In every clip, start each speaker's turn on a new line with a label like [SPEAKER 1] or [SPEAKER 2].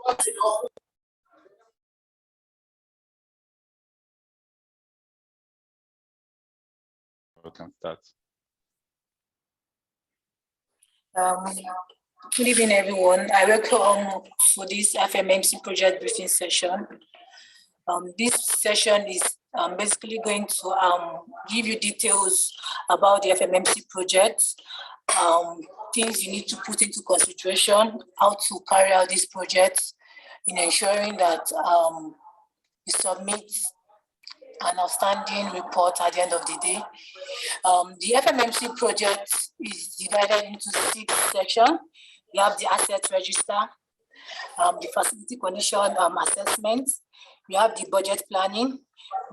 [SPEAKER 1] We can start.
[SPEAKER 2] Good evening, everyone. I welcome for this FMMC project briefing session. This session is basically going to give you details about the FMMC project, things you need to put into consideration, how to carry out this project in ensuring that you submit an outstanding report at the end of the day. The FMMC project is divided into 6 sections. We have the asset register, the facility condition assessment, we have the budget planning,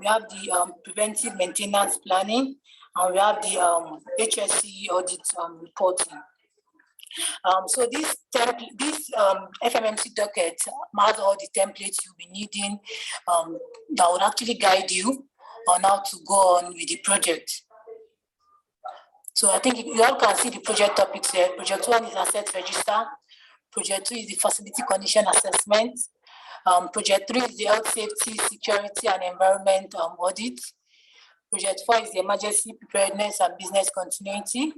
[SPEAKER 2] we have the preventive maintenance planning, and we have the HSE audit reporting. So this FMMC docket has all the templates you'll be needing that would actually guide you on how to go on with the project. So I think you all can see the project topics here. Project 1 is asset register. Project 2 is the facility condition assessment. Project 3 is the health, safety, security, and environment audit. Project 4 is the emergency preparedness and business continuity.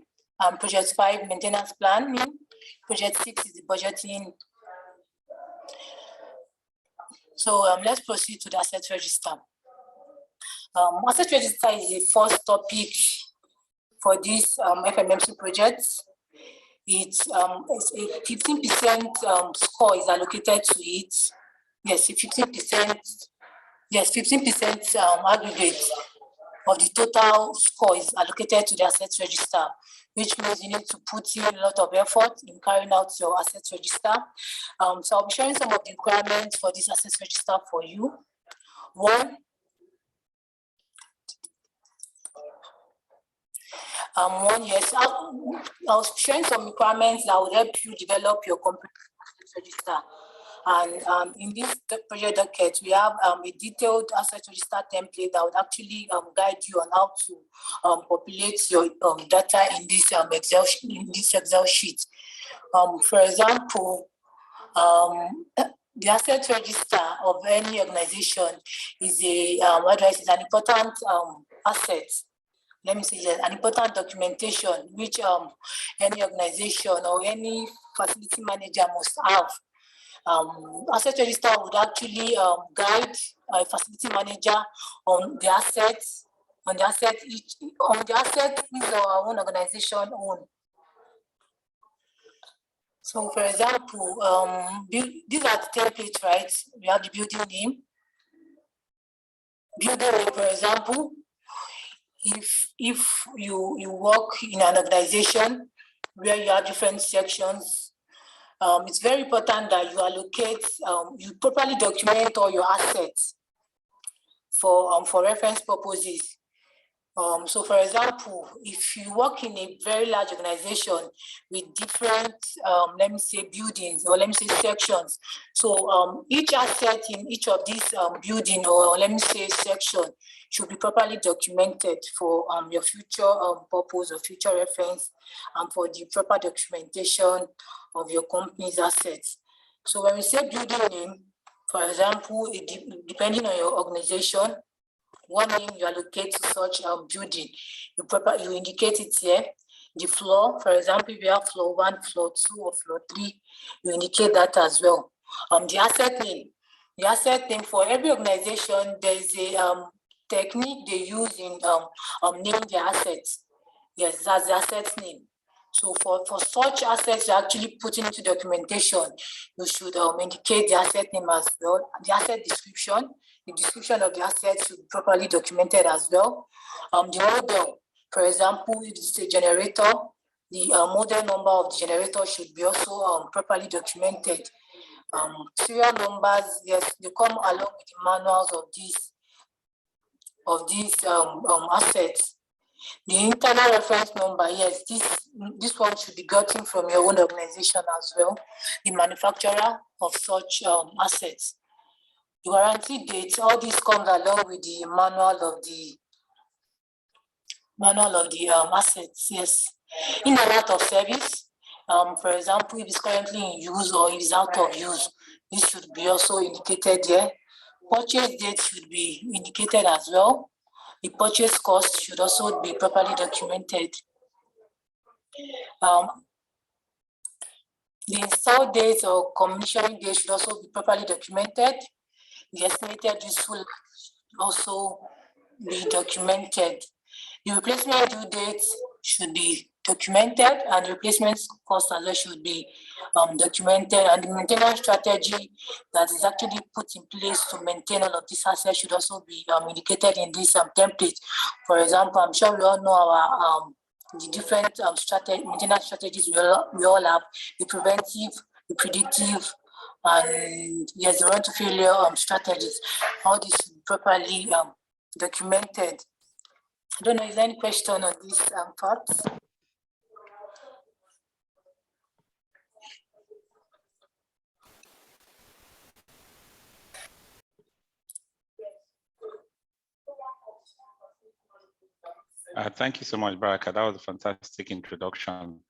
[SPEAKER 2] Project 5, maintenance planning. Project 6 is the budgeting. So let's proceed to the asset register. Asset register is the first topic for this FMMC project. It's a 15% score is allocated to it. Yes, 15%. Yes, 15% aggregate of the total score is allocated to the asset register, which means you need to put in a lot of effort in carrying out your asset register. So I'll be sharing some of the requirements for this asset register for you. Yes, I'll share some requirements that will help you develop your comprehensive asset register. And in this project docket, we have a detailed asset register template that would actually guide you on how to populate your data in this Excel sheet. For example, the asset register of any organization is an important asset. Let me say an important documentation which any organization or any facility manager must have. Asset register would actually guide a facility manager on the assets, each our own organization own. So, for example, these are the templates, right? We have the building name. Building name, for example. If you work in an organization where you have different sections, it's very important that you allocate, you properly document all your assets for reference purposes. So, for example, if you work in a very large organization with different, let me say, buildings or let me say sections, so each asset in each of these building or let me say section should be properly documented for your future purpose or future reference and for the proper documentation of your company's assets. So when we say building name, for example, depending on your organization, one name you allocate to such building, you indicate it here. The floor, for example, if you have floor 1, floor 2, or floor 3, you indicate that as well. The asset name for every organization, there's a technique they use in naming their assets. Yes, that's the asset name. So for such assets you actually put into documentation, you should indicate the asset name as well. The asset description, the description of the asset should be properly documented as well. The model, for example, if it's a generator, the model number of the generator should be also properly documented. Serial numbers, yes, they come along with the manuals of these assets. The internal reference number, yes, this one should be gotten from your own organization as well, the manufacturer of such assets. The warranty date, all this comes along with the manual of the assets, yes. In and out of service, for example, if it's currently in use or if it's out of use, This should be also indicated here. Purchase date should be indicated as well. The purchase cost should also be properly documented. The install date or commissioning date should also be properly documented. The estimated useful life should also be documented. The replacement due date should be documented, and the replacement cost as well should be documented, and the maintenance strategy that is actually put in place to maintain all of these assets should also be indicated in this template. For example, I'm sure we all know our the different maintenance strategies we all have: the preventive, the predictive, and yes, the run to failure strategies. All this is properly documented. I don't know, is there any question on this part?
[SPEAKER 1] Thank you so much, Baraka. That was a fantastic introduction.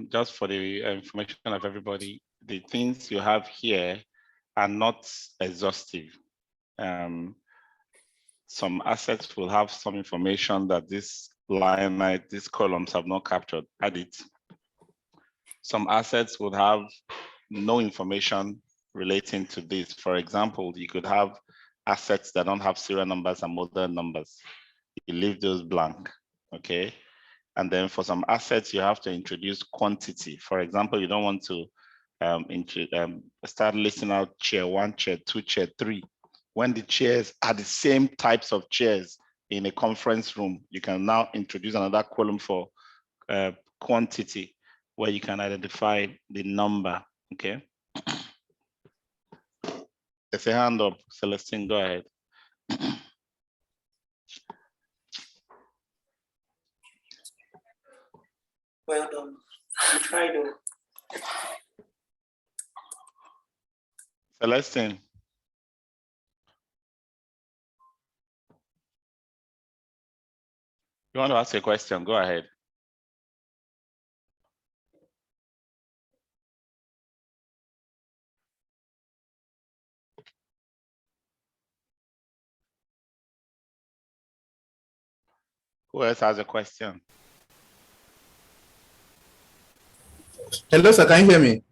[SPEAKER 1] Just for the information of everybody, the things you have here are not exhaustive. Some assets will have some information that this line, these columns have not captured, add it. Some assets would have no information relating to this. For example, you could have assets that don't have serial numbers and model numbers. You leave those blank, okay? And then for some assets, you have to introduce quantity. For example, you don't want to start listing out chair 1, chair 2, chair 3. When the chairs are the same types of chairs in a conference room, you can now introduce another column for quantity, where you can identify the number, okay? There's a hand up, Celestine, go ahead.
[SPEAKER 2] Well done. Try to.
[SPEAKER 1] Celestine. You want to ask a question, go ahead. Who else has a question?
[SPEAKER 3] Hello, sir. Can you hear me?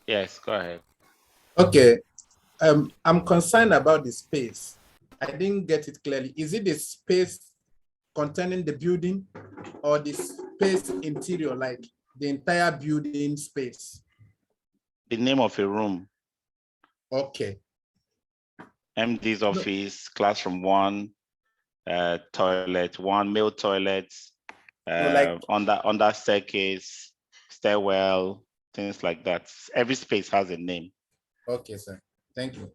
[SPEAKER 1] Yes, go ahead.
[SPEAKER 3] Okay. I'm concerned about the space. I didn't get it clearly. Is it the space containing the building or the space interior, like the entire building space?
[SPEAKER 1] The name of a room.
[SPEAKER 3] Okay.
[SPEAKER 1] MD's office, classroom 1, toilet 1, male toilets,
[SPEAKER 3] like
[SPEAKER 1] under staircase, stairwell, things like that. Every space has a name.
[SPEAKER 3] Okay, sir. Thank you.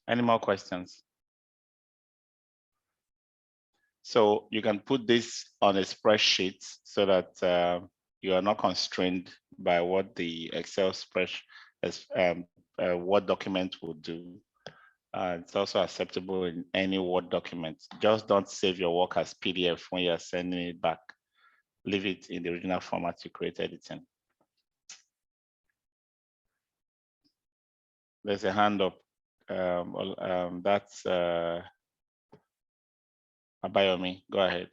[SPEAKER 1] Any more questions? So you can put this on a spreadsheet so that you are not constrained by what the Excel spreadsheet, Word document would do. It's also acceptable in any Word document. Just don't save your work as PDF when you're sending it back. Leave it in the original format you created it in. There's a hand up. That's Abayomi. Go ahead.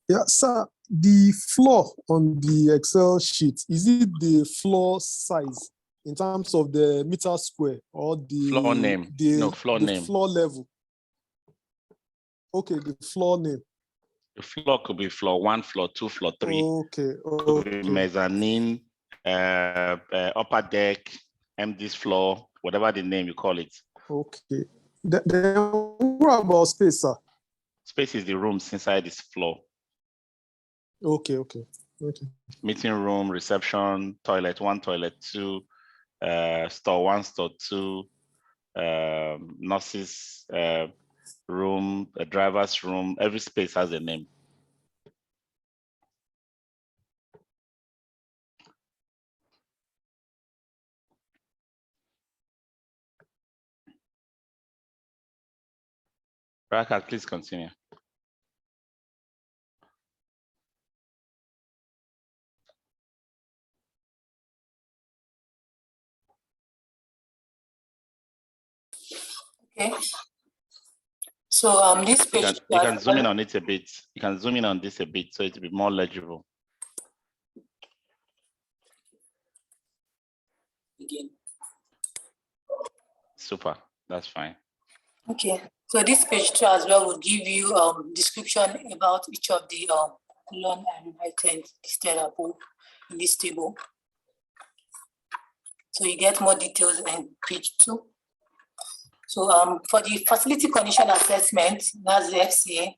[SPEAKER 4] Yeah, sir, the floor on the Excel sheet, is it the floor size in terms of the meter square or the
[SPEAKER 1] floor name? Floor name.
[SPEAKER 4] Floor level. Okay, the floor name.
[SPEAKER 1] The floor could be floor 1, floor 2, floor 3.
[SPEAKER 4] Okay.
[SPEAKER 1] Could be mezzanine, upper deck, MD's floor, whatever the name you call it.
[SPEAKER 4] Okay. Then what about space, sir?
[SPEAKER 1] Space is the rooms inside this floor.
[SPEAKER 4] Okay.
[SPEAKER 1] Meeting room, reception, toilet 1, toilet 2, store 1, store 2, nurses room, a driver's room. Every space has a name. Barakat, please continue.
[SPEAKER 2] Okay. So this page
[SPEAKER 1] you can zoom in on it a bit. You can zoom in on this a bit so it will be more legible.
[SPEAKER 2] again.
[SPEAKER 1] Super, that's fine.
[SPEAKER 2] Okay, so this page 2 as well will give you description about each of the column and items listed above in this table. So you get more details in page 2. So for the facility condition assessment, that's the FCA.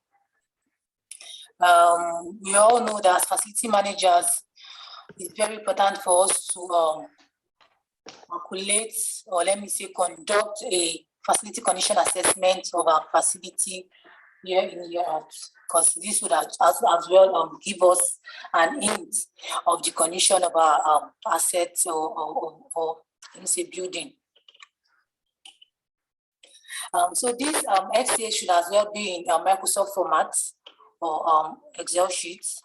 [SPEAKER 2] We all know that as facility managers, it's very important for us to calculate, or let me say, conduct a facility condition assessment of our facility year in, year out, because this would as well give us an hint of the condition of our assets or let me say building. So this FCA should as well be in Microsoft format or Excel sheets.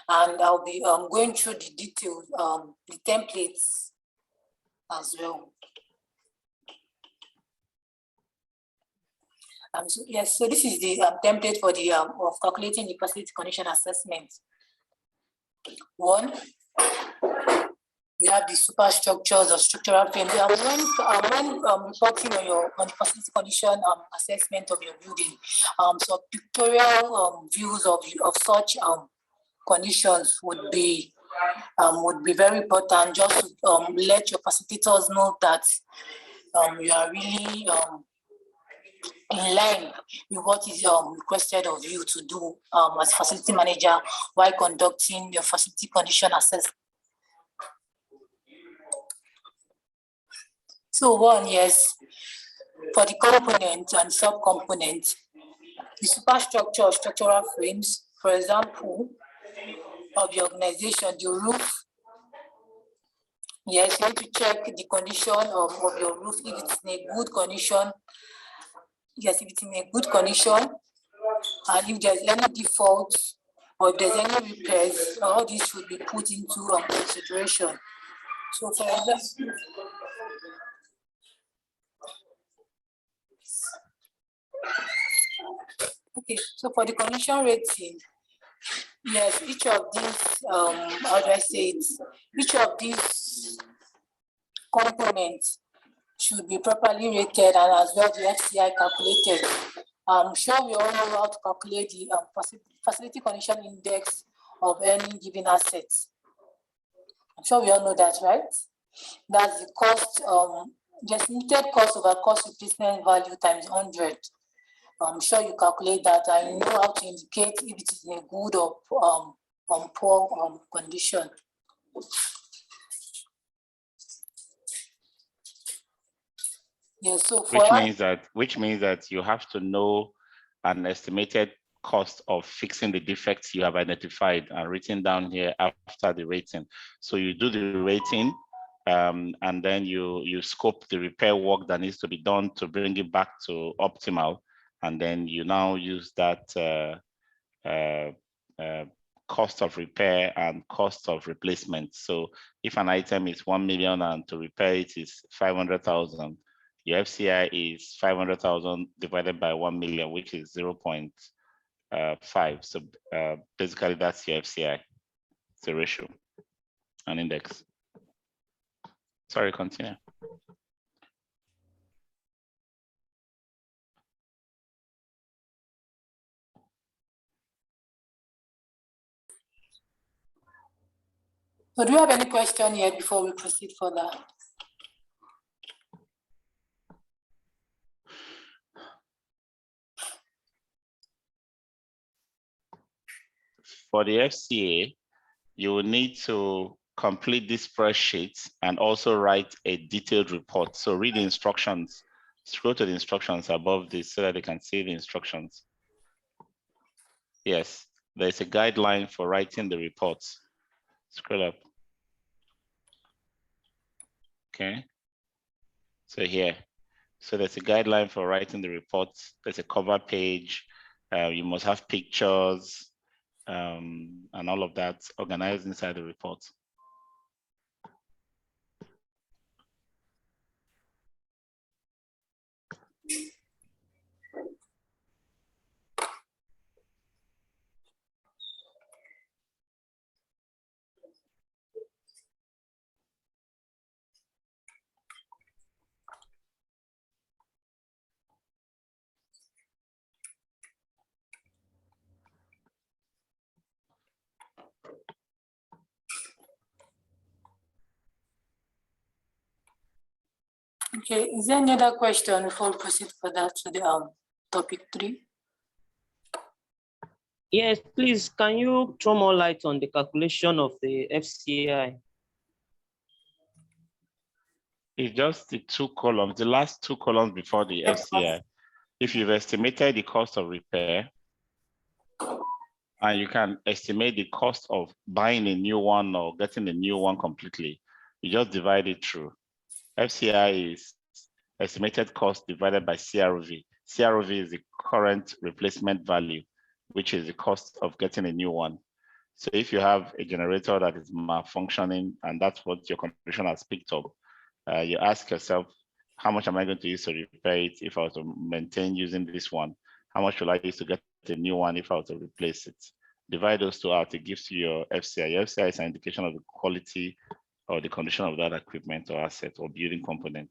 [SPEAKER 2] And I'll be going through the details, the templates as well. So yes, so this is the template for the of calculating the facility condition assessment. One, we have the superstructures or structural frames. When reporting on the facility condition assessment of your building, so pictorial views of such conditions would be very important, just to let your facilitators know that you are really in line with what is requested of you to do as a facility manager while conducting your facility condition assessment. So one, yes, for the component and sub-component, the superstructure or structural frames, for example, of the organization, the roof. Yes, you need to check the condition of your roof, if it's in a good condition. Yes, if it's in a good condition, and if there's any defaults or if there's any repairs, all this should be put into consideration. So for example, okay, so for the condition rating, yes, each of these, how do I say it? Each of these components should be properly rated and as well the FCI calculated. I'm sure we all know how to calculate the facility condition index of any given assets. I'm sure we all know that, right? That's the cost, the estimated cost over cost replacement value times 100. I'm sure you calculate that and know how to indicate if it is in a good or poor condition. Yeah, so for
[SPEAKER 1] which means that you have to know an estimated cost of fixing the defects you have identified and written down here after the rating. So you do the rating, and then you scope the repair work that needs to be done to bring it back to optimal, and then you now use that cost of repair and cost of replacement. So if an item is 1 million and to repair it is 500,000, your FCI is 500,000 divided by 1 million, which is 0.5. So basically that's your FCI. It's a ratio, an index. Sorry, continue.
[SPEAKER 2] So do you have any question here before we proceed further?
[SPEAKER 1] For the FCA, you will need to complete this spreadsheet and also write a detailed report. So read the instructions, scroll to the instructions above this so that they can see the instructions. Yes, there's a guideline for writing the reports. Scroll up. Okay. So here, So there's a guideline for writing the reports. There's a cover page. You must have pictures and all of that organized inside the report.
[SPEAKER 2] Okay, is there any other question before we proceed further to the topic 3?
[SPEAKER 5] Yes, please, can you throw more light on the calculation of the FCI?
[SPEAKER 1] It's just the 2 columns, the last 2 columns before the FCI. If you've estimated the cost of repair, and you can estimate the cost of buying a new one or getting a new one completely, you just divide it through. FCI is estimated cost divided by CRV. CRV is the current replacement value, which is the cost of getting a new one. So if you have a generator that is malfunctioning and that's what your condition has picked up, you ask yourself, how much am I going to use to repair it if I was to maintain using this one? How much will I use to get a new one if I was to replace it? Divide those 2 out, it gives you your FCI. Your FCI is an indication of the quality or the condition of that equipment or asset or building component.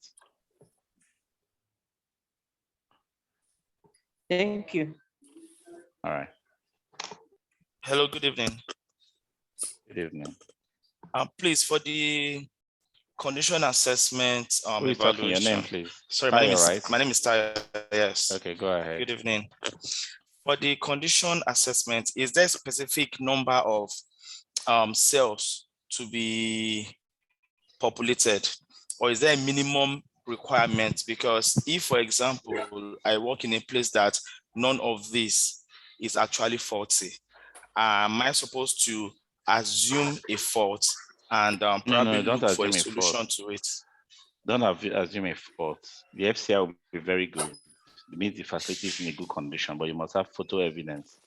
[SPEAKER 5] Thank you.
[SPEAKER 1] All right.
[SPEAKER 6] Hello, good evening.
[SPEAKER 1] Good evening.
[SPEAKER 6] Please, for the condition assessment
[SPEAKER 1] Who is talking? Your
[SPEAKER 6] evaluation.
[SPEAKER 1] name, please.
[SPEAKER 6] Sorry,
[SPEAKER 1] Tayo,
[SPEAKER 6] my name is Tayo. Yes.
[SPEAKER 1] Okay, go ahead.
[SPEAKER 6] Good evening. For the condition assessment, is there a specific number of cells to be populated, or is there a minimum requirement? Because if, for example, I work in a place that none of this is actually faulty, am I supposed to assume a fault and probably
[SPEAKER 1] don't
[SPEAKER 6] look for a
[SPEAKER 1] assume a
[SPEAKER 6] solution
[SPEAKER 1] fault.
[SPEAKER 6] to it?
[SPEAKER 1] Don't assume a fault. The FCI will be very good. It means the facility is in a good condition, but you must have photo evidence.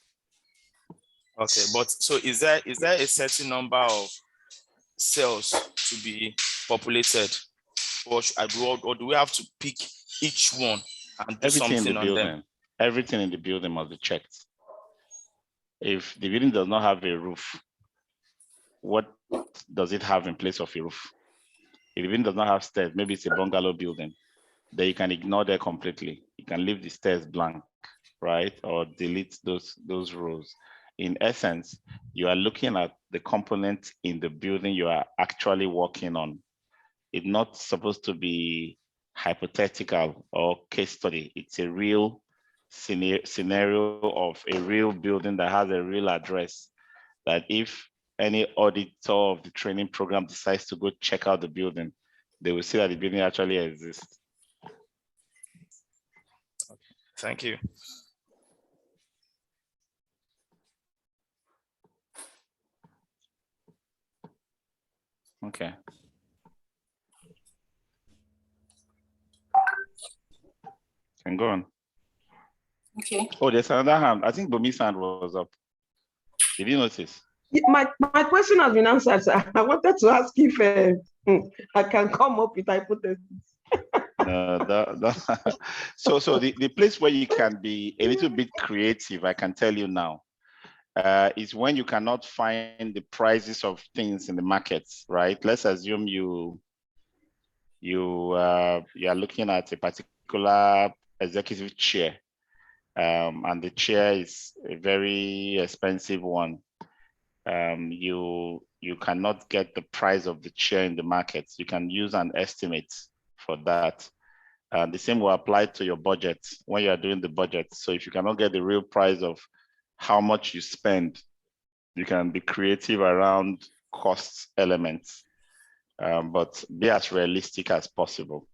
[SPEAKER 6] Okay, but so is there a certain number of cells to be populated, or do we have to pick each one and do
[SPEAKER 1] Everything in
[SPEAKER 6] something
[SPEAKER 1] the
[SPEAKER 6] on
[SPEAKER 1] building,
[SPEAKER 6] them?
[SPEAKER 1] everything in the building must be checked. If the building does not have a roof, what does it have in place of a roof? If the building does not have stairs, maybe it's a bungalow building, then you can ignore that completely. You can leave the stairs blank, right? Or delete those rows. In essence, you are looking at the component in the building you are actually working on. It's not supposed to be hypothetical or case study. It's a real scenario of a real building that has a real address, that if any auditor of the training program decides to go check out the building, they will see that the building actually exists.
[SPEAKER 6] Thank you.
[SPEAKER 1] Okay. Can go on.
[SPEAKER 2] Okay.
[SPEAKER 1] Oh, there's another hand. I think Bomi's hand was up. Did you notice?
[SPEAKER 7] My question has been answered, sir. I wanted to ask if I can come up with hypothesis.
[SPEAKER 1] So the place where you can be a little bit creative, I can tell you now, is when you cannot find the prices of things in the markets, right? Let's assume you are looking at a particular executive chair, and the chair is a very expensive one. You cannot get the price of the chair in the markets. You can use an estimate for that. The same will apply to your budget when you are doing the budget. So if you cannot get the real price of how much you spend, you can be creative around cost elements, but be as realistic as possible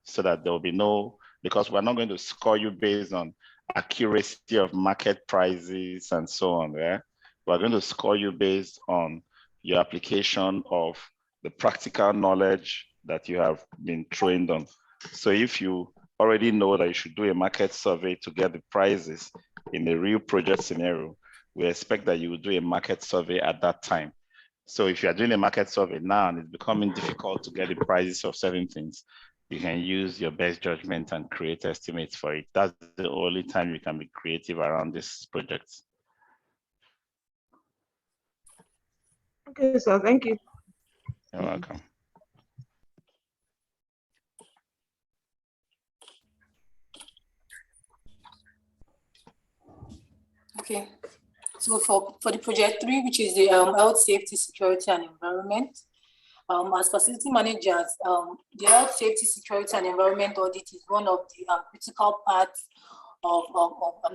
[SPEAKER 1] so that there will be no, because we're not going to score you based on accuracy of market prices and so on. Yeah? We're going to score you based on your application of the practical knowledge that you have been trained on. So if you already know that you should do a market survey to get the prices in a real project scenario, we expect that you will do a market survey at that time. So if you are doing a market survey now and it's becoming difficult to get the prices of certain things, you can use your best judgment and create estimates for it. That's the only time you can be creative around this project.
[SPEAKER 7] Okay, sir, thank you.
[SPEAKER 1] You're welcome.
[SPEAKER 2] Okay. So for the project 3, which is the health, safety, security, and environment, as facility managers, the health, safety, security, and environment audit is one of the critical parts of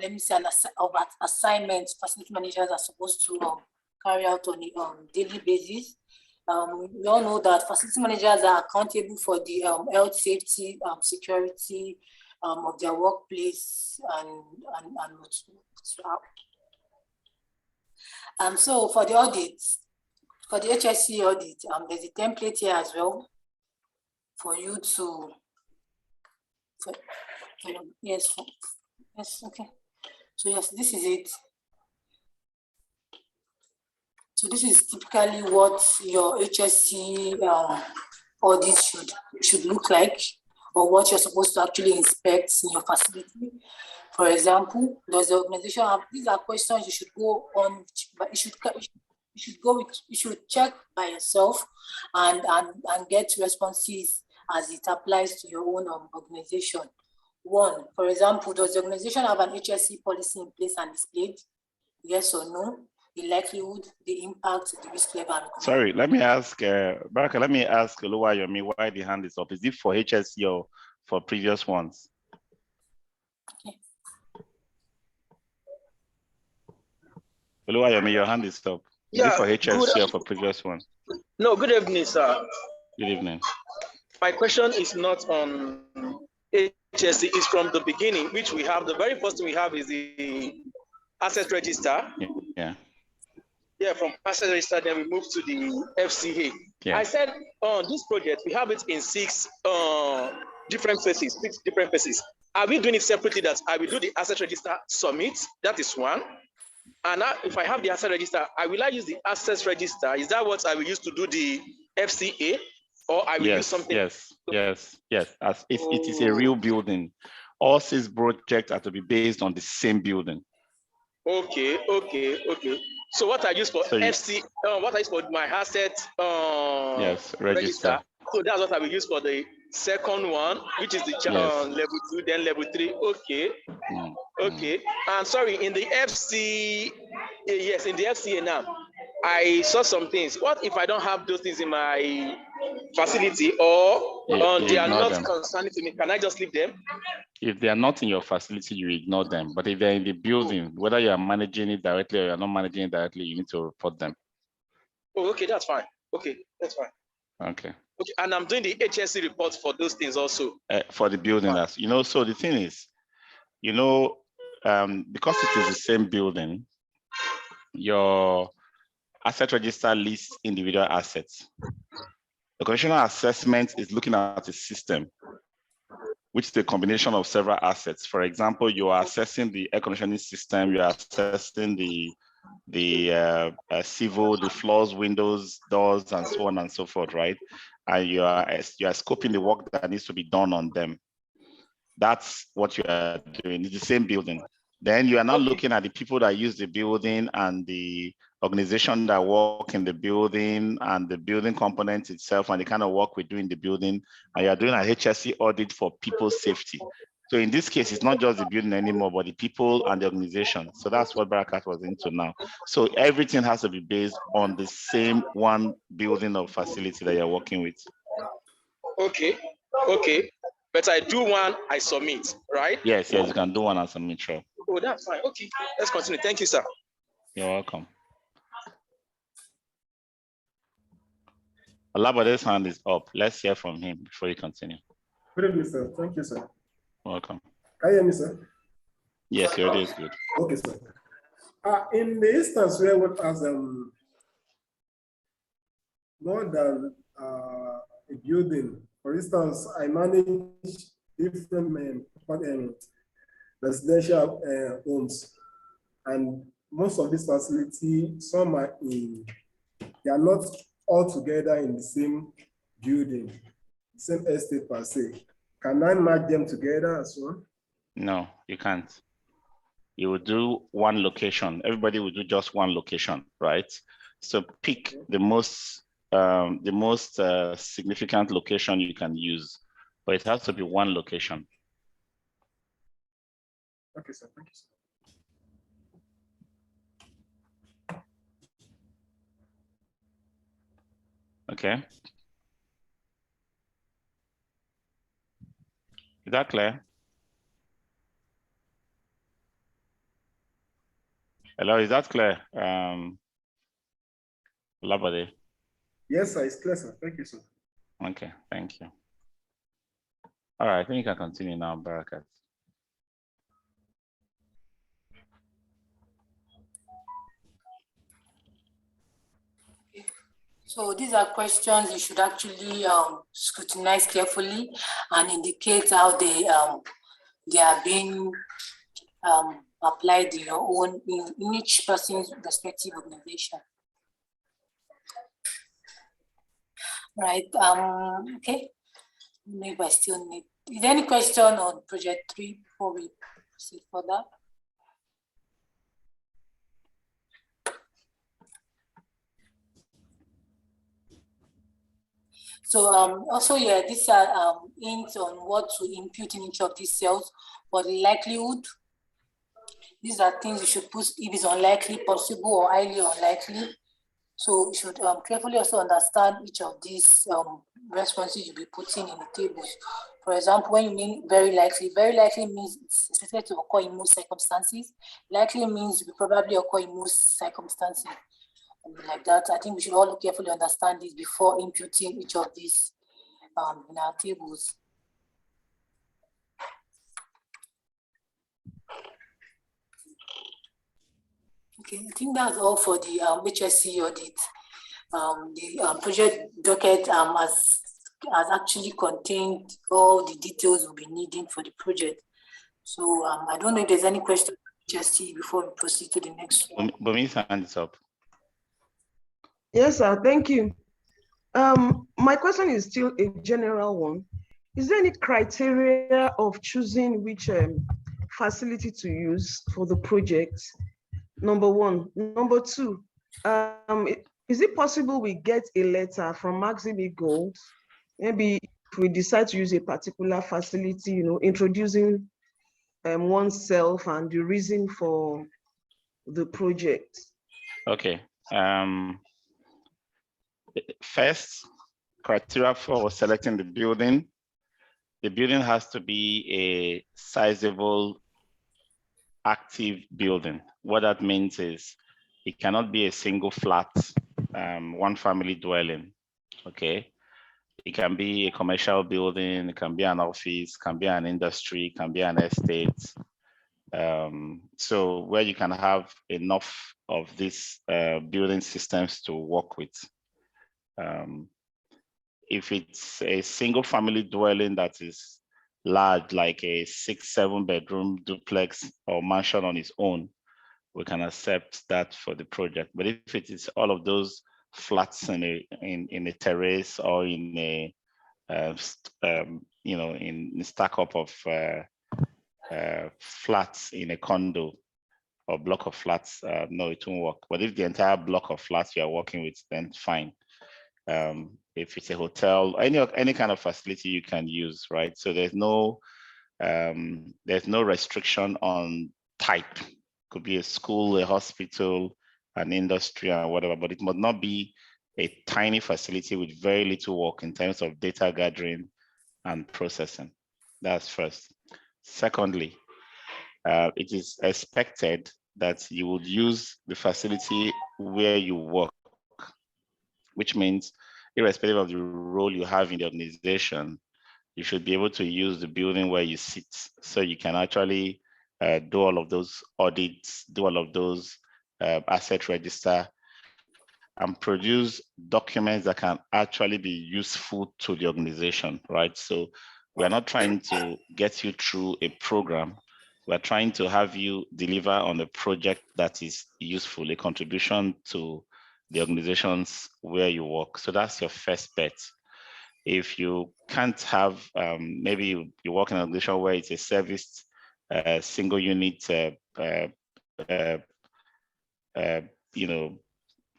[SPEAKER 2] let me say, of assignments facility managers are supposed to carry out on a daily basis. We all know that facility managers are accountable for the health, safety, security of their workplace so for the audits, for the HSC audit, there's a template here as well for you to, yes, okay. So yes, this is it. So this is typically what your HSC audit should look like, or what you're supposed to actually inspect in your facility. For example, does the organization have, these are questions you should go on, but you should check by yourself and get responses as it applies to your own organization. 1, for example, does the organization have an HSC policy in place and displayed? Yes or no? The likelihood, the impact, the risk level.
[SPEAKER 1] Sorry, let me ask, Baraka, let me ask Oluwayomi why the hand is up. Is it for HSC or for previous ones?
[SPEAKER 2] Okay.
[SPEAKER 1] Oluwayomi, your hand is up. Is it for HSC or for previous one?
[SPEAKER 8] No, good evening, sir.
[SPEAKER 1] Good evening.
[SPEAKER 8] My question is not on HSC, it's from the beginning, which we have. The very first thing we have is the asset register.
[SPEAKER 1] Yeah.
[SPEAKER 8] Yeah, from asset register, then we move to the FCA.
[SPEAKER 1] Yeah.
[SPEAKER 8] I said on this project, we have it in 6 different phases, 6 different phases. Are we doing it separately that I will do the asset register submit? That is one. And now, if I have the asset register, I will use the asset register. Is that what I will use to do the FCA? Or I will use something?
[SPEAKER 1] Yes. As if it is a real building. All 6 projects are to be based on the same building.
[SPEAKER 8] Okay. So what I use for FC, what I use for my asset register. So that's what I will use for the second one, which is the level 2, then level 3. Okay. Okay. And sorry, in the FC, yes, in the FCA now, I saw some things. What if I don't have those things in my facility, or they are not concerning to me? Can I just leave them?
[SPEAKER 1] If they are not in your facility, you ignore them. But if they're in the building, whether you are managing it directly or you're not managing it directly, you need to report them.
[SPEAKER 8] Oh, okay, that's fine. Okay, that's fine.
[SPEAKER 1] Okay.
[SPEAKER 8] Okay, and I'm doing the HSC reports for those things also.
[SPEAKER 1] For the building, so the thing is, because it is the same building, your asset register lists individual assets. The conditional assessment is looking at a system, which is a combination of several assets. For example, you are assessing the air conditioning system, you are assessing the civil, the floors, windows, doors, and so on and so forth, right? And you are scoping the work that needs to be done on them. That's what you are doing. It's the same building. Then you are now looking at the people that use the building and the organization that work in the building and the building components itself and the kind of work we do in the building. And you are doing a HSC audit for people's safety. So in this case, it's not just the building anymore, but the people and the organization. So that's what Barakat was into now. So everything has to be based on the same one building or facility that you're working with.
[SPEAKER 8] Okay. But I do one, I submit, right?
[SPEAKER 1] Yes, you can do one and submit, sure.
[SPEAKER 8] Oh, that's fine. Okay, let's continue. Thank you, sir.
[SPEAKER 1] You're welcome. Alabade's hand is up. Let's hear from him before you continue.
[SPEAKER 9] Good evening, sir. Thank you, sir.
[SPEAKER 1] Welcome.
[SPEAKER 9] Can you hear me, sir?
[SPEAKER 1] Yes, your audio is good.
[SPEAKER 9] Okay, sir. In the instance where what has more than a building, for instance, I manage different residential homes, and most of this facility, some are they are not all together in the same building, same estate per se. Can I merge them together as well?
[SPEAKER 1] No, you can't. You will do one location. Everybody will do just one location, right? So pick the most significant location you can use, but it has to be one location.
[SPEAKER 9] Okay, sir. Thank you, sir.
[SPEAKER 1] Okay. Is that clear? Hello, is that clear? Labade.
[SPEAKER 9] Yes, sir, it's clear, sir. Thank you, sir.
[SPEAKER 1] Okay, thank you. All right, I think you can continue now, Barakat.
[SPEAKER 2] So these are questions you should actually scrutinize carefully and indicate how they are being applied in your own, in each person's respective organization. Right, okay. Maybe I still need, is there any question on project 3 before we proceed further? So also, yeah, these are hints on what to impute in each of these cells. For the likelihood, these are things you should put if it's unlikely, possible, or highly unlikely. So you should carefully also understand each of these responses you'll be putting in the tables. For example, when you mean very likely means it's expected to occur in most circumstances. Likely means it will probably occur in most circumstances. Like that, I think we should all carefully understand this before imputing each of these in our tables. Okay, I think that's all for the HSC audit. The project docket has actually contained all the details we'll be needing for the project. So I don't know if there's any question for HSC before we proceed to the next one.
[SPEAKER 1] Bumi's hand is up.
[SPEAKER 7] Yes, sir. Thank you. My question is still a general one. Is there any criteria of choosing which facility to use for the project? Number one. Number two, is it possible we get a letter from Max-Migold? Maybe if we decide to use a particular facility, introducing oneself and the reason for the project.
[SPEAKER 1] Okay. First, criteria for selecting the building. The building has to be a sizable, active building. What that means is it cannot be a single flat, one family dwelling, okay? It can be a commercial building, it can be an office, can be an industry, can be an estate. So where you can have enough of these building systems to work with. If it's a single family dwelling that is large, like a 6-7 bedroom duplex or mansion on its own, we can accept that for the project. But if it is all of those flats in a terrace or in a in a stack up of flats in a condo or block of flats, no, it won't work. But if the entire block of flats you are working with, then fine. If it's a hotel, any kind of facility you can use, right? So there's no restriction on type. Could be a school, a hospital, an industry, or whatever, but it must not be a tiny facility with very little work in terms of data gathering and processing. That's first. Secondly, it is expected that you would use the facility where you work, which means irrespective of the role you have in the organization, you should be able to use the building where you sit. So you can actually do all of those audits, do all of those asset register, and produce documents that can actually be useful to the organization, right? So We're not trying to get you through a program. We're trying to have you deliver on a project that is useful, a contribution to the organizations where you work. So that's your first bet. If you can't have, maybe you work in an organization where it's a serviced single unit,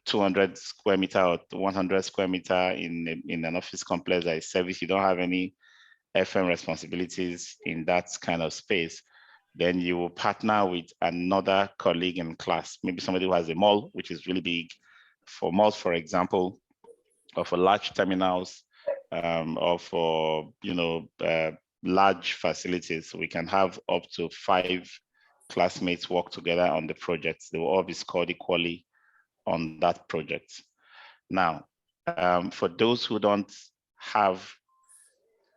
[SPEAKER 1] 200 square meter or 100 square meter in an office complex that is service, you don't have any FM responsibilities in that kind of space, then you will partner with another colleague in class, maybe somebody who has a mall, which is really big. For malls, for example, or for large terminals, or for large facilities, we can have up to 5 classmates work together on the projects. They will all be scored equally on that project. Now, for those who don't have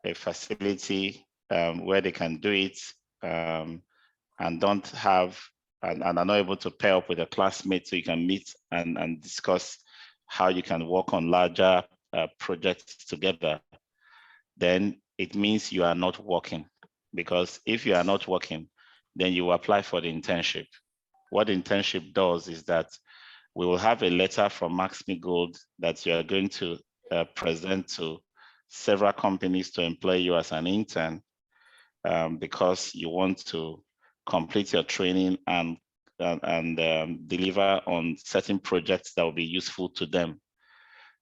[SPEAKER 1] a facility where they can do it, and don't have and are not able to pair up with a classmate so you can meet and discuss how you can work on larger projects together, then it means you are not working. Because if you are not working, then you apply for the internship. What the internship does is that we will have a letter from Max-Migold that you are going to present to several companies to employ you as an intern, because you want to complete your training and deliver on certain projects that will be useful to them.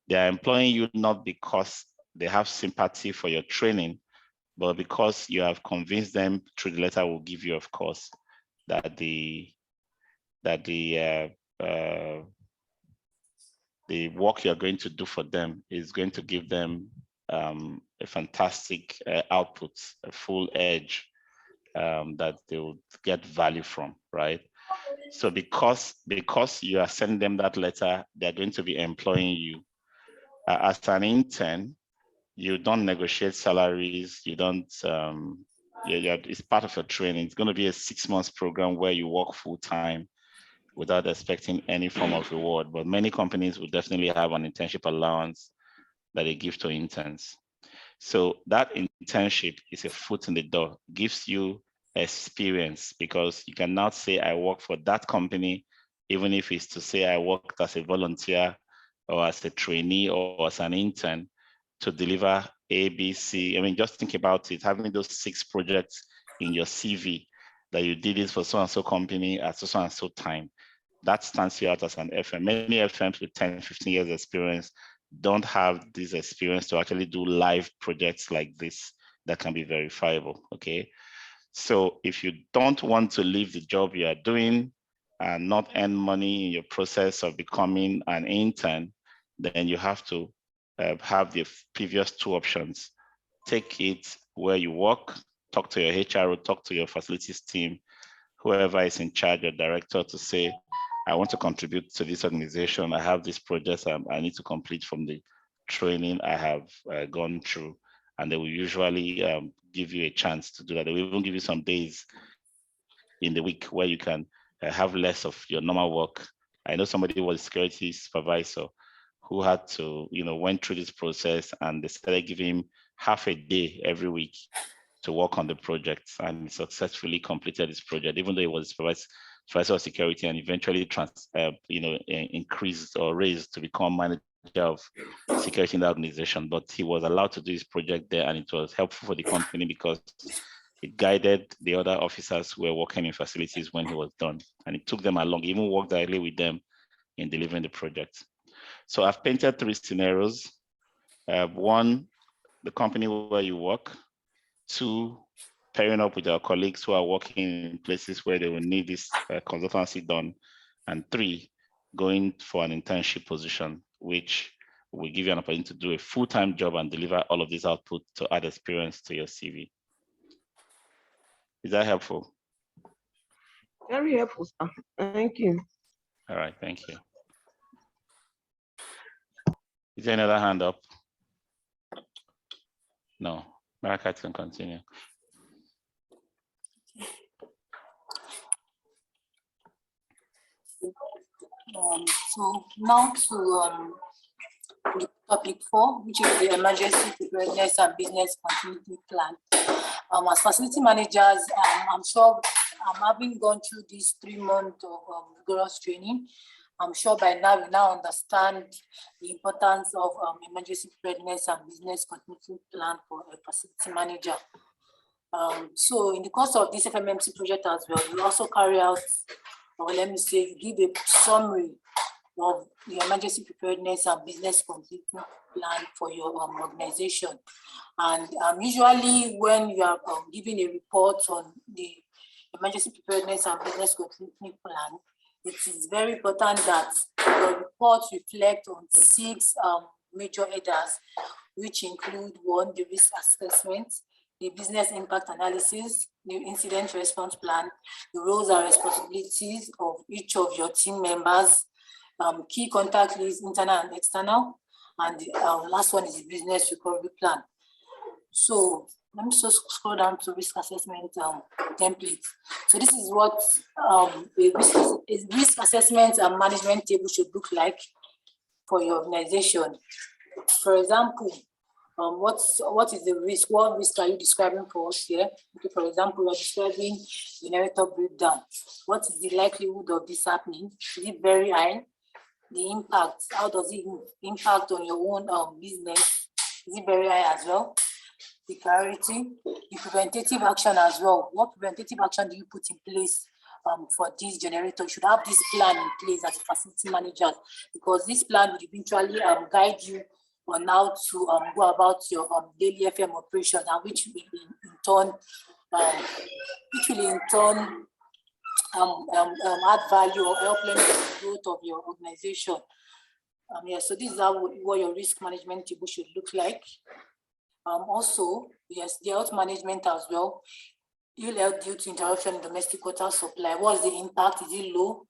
[SPEAKER 1] They are employing you not because they have sympathy for your training, but because you have convinced them through the letter we'll give you, of course, that the work you're going to do for them is going to give them a fantastic output, a full edge that they will get value from, right? So because you are sending them that letter, they're going to be employing you. As an intern, you don't negotiate salaries, you don't, it's part of your training. It's going to be a 6 months program where you work full time without expecting any form of reward. But many companies will definitely have an internship allowance that they give to interns. So that internship is a foot in the door, gives you experience, because you can now say, I work for that company, even if it's to say I worked as a volunteer or as a trainee or as an intern to deliver A, B, C. I mean, just think about it, having those 6 projects in your CV that you did it for so-and-so company at so-and-so time. That stands you out as an FM. Many FMs with 10, 15 years experience don't have this experience to actually do live projects like this that can be verifiable, okay? So if you don't want to leave the job you are doing and not earn money in your process of becoming an intern, then you have to have the previous 2 options. Take it where you work, talk to your HR, talk to your facilities team, whoever is in charge or director, to say, I want to contribute to this organization. I have this project I need to complete from the training I have gone through. And they will usually give you a chance to do that. They will even give you some days in the week where you can have less of your normal work. I know somebody who was a security supervisor who had to, went through this process, and they started giving him half a day every week to work on the project, and he successfully completed this project, even though he was supervisor of security, and eventually increased or raised to become manager of security in the organization. But he was allowed to do his project there, and it was helpful for the company because it guided the other officers who were working in facilities when he was done, and it took them along. He even worked directly with them in delivering the project. So I've painted 3 scenarios. 1, the company where you work. 2, pairing up with our colleagues who are working in places where they will need this consultancy done. And 3, going for an internship position, which will give you an opportunity to do a full-time job and deliver all of this output to add experience to your CV. Is that helpful?
[SPEAKER 7] Very helpful, sir. Thank you.
[SPEAKER 1] All right, thank you. Is there another hand up? No, Maraka can continue.
[SPEAKER 2] So now to the topic 4, which is the emergency preparedness and business continuity plan. As facility managers, I'm sure, having gone through this 3 months of rigorous training, I'm sure by now we now understand the importance of emergency preparedness and business continuity plan for a facility manager. So in the course of this FMMC project as well, we also carry out, or let me say, give a summary of the emergency preparedness and business continuity plan for your organization. And usually when you are giving a report on the emergency preparedness and business continuity plan, it is very important that the report reflect on 6 major headers, which include 1, the risk assessment, the business impact analysis, the incident response plan, the roles and responsibilities of each of your team members, key contact lists, internal and external, and the last one is the business recovery plan. So let me just scroll down to risk assessment template. So this is what a risk assessment and management table should look like for your organization. For example, what is the risk? What risk are you describing for us here? Okay, for example, we're describing generator breakdown. What is the likelihood of this happening? Is it very high? The impact, how does it impact on your own business? Is it very high as well? The priority, the preventative action as well. What preventative action do you put in place for this generator? You should have this plan in place as a facility manager, because this plan will eventually guide you on how to go about your daily FM operations, and which will in turn add value or help limit the growth of your organization. Yeah, so this is what your risk management table should look like. Also, yes, the health management as well. Ill health due to interruption in domestic water supply. What is the impact? Is it low?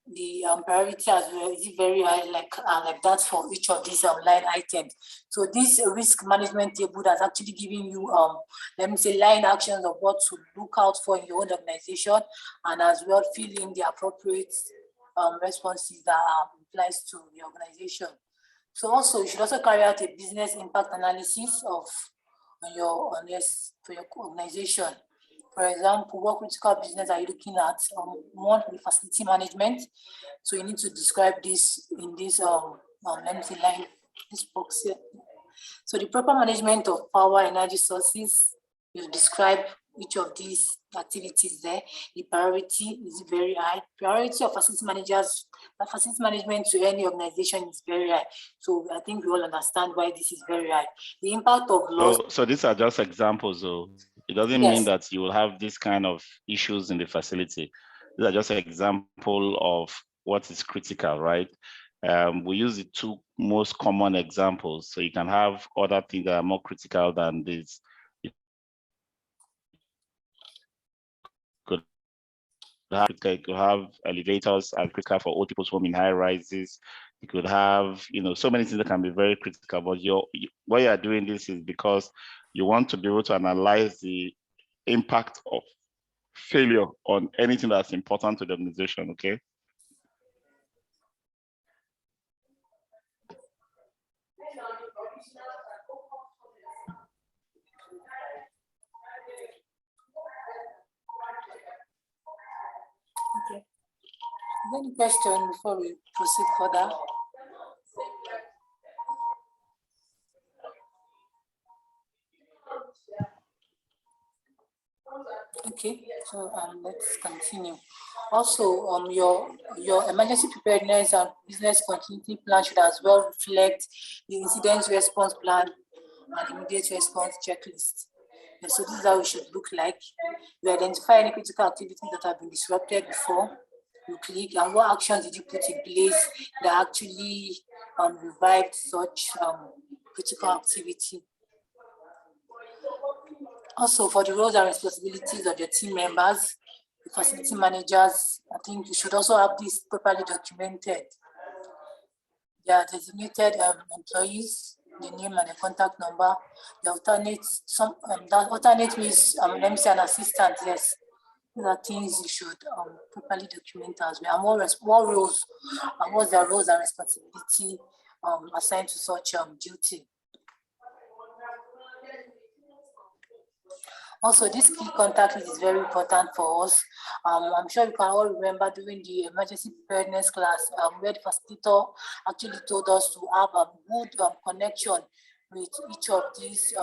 [SPEAKER 2] The priority as well, is it very high, like that for each of these line items? So this risk management table has actually given you, let me say, line actions of what to look out for in your own organization, and as well fill in the appropriate responses that applies to the organization. So also, you should also carry out a business impact analysis for your organization. For example, what critical business are you looking at? One with facility management. So you need to describe this in this let me see, line, this box here. So the proper management of power energy sources, you describe each of these activities there. The priority is very high. Priority of facility managers, facility management to any organization is very high. So I think we all understand why this is very high. The impact of loss.
[SPEAKER 1] So these are just examples, though. It doesn't mean that you will have this kind of issues in the facility. These are just an example of what is critical, right? We use the 2 most common examples, so you can have other things that are more critical than this. You could have elevators as critical for old people's home in high rises. You could have, so many things that can be very critical, but why you are doing this is because you want to be able to analyze the impact of failure on anything that's important to the organization, okay?
[SPEAKER 2] Okay. Any question before we proceed further? Okay, so let's continue. Also, your emergency preparedness and business continuity plan should as well reflect the incident response plan and immediate response checklist. And so this is how it should look like. You identify any critical activities that have been disrupted before you click, and what actions did you put in place that actually revived such critical activity. Also, for the roles and responsibilities of your team members, the facility managers, I think you should also have this properly documented. They are designated employees, the name and the contact number. The alternate, that alternate means, let me say, an assistant, yes. These are things you should properly document as well. And what roles, and what's their roles and responsibility assigned to such duty. Also, this key contact list is very important for us. I'm sure you can all remember during the emergency preparedness class where the facilitator actually told us to have a good connection with each of these,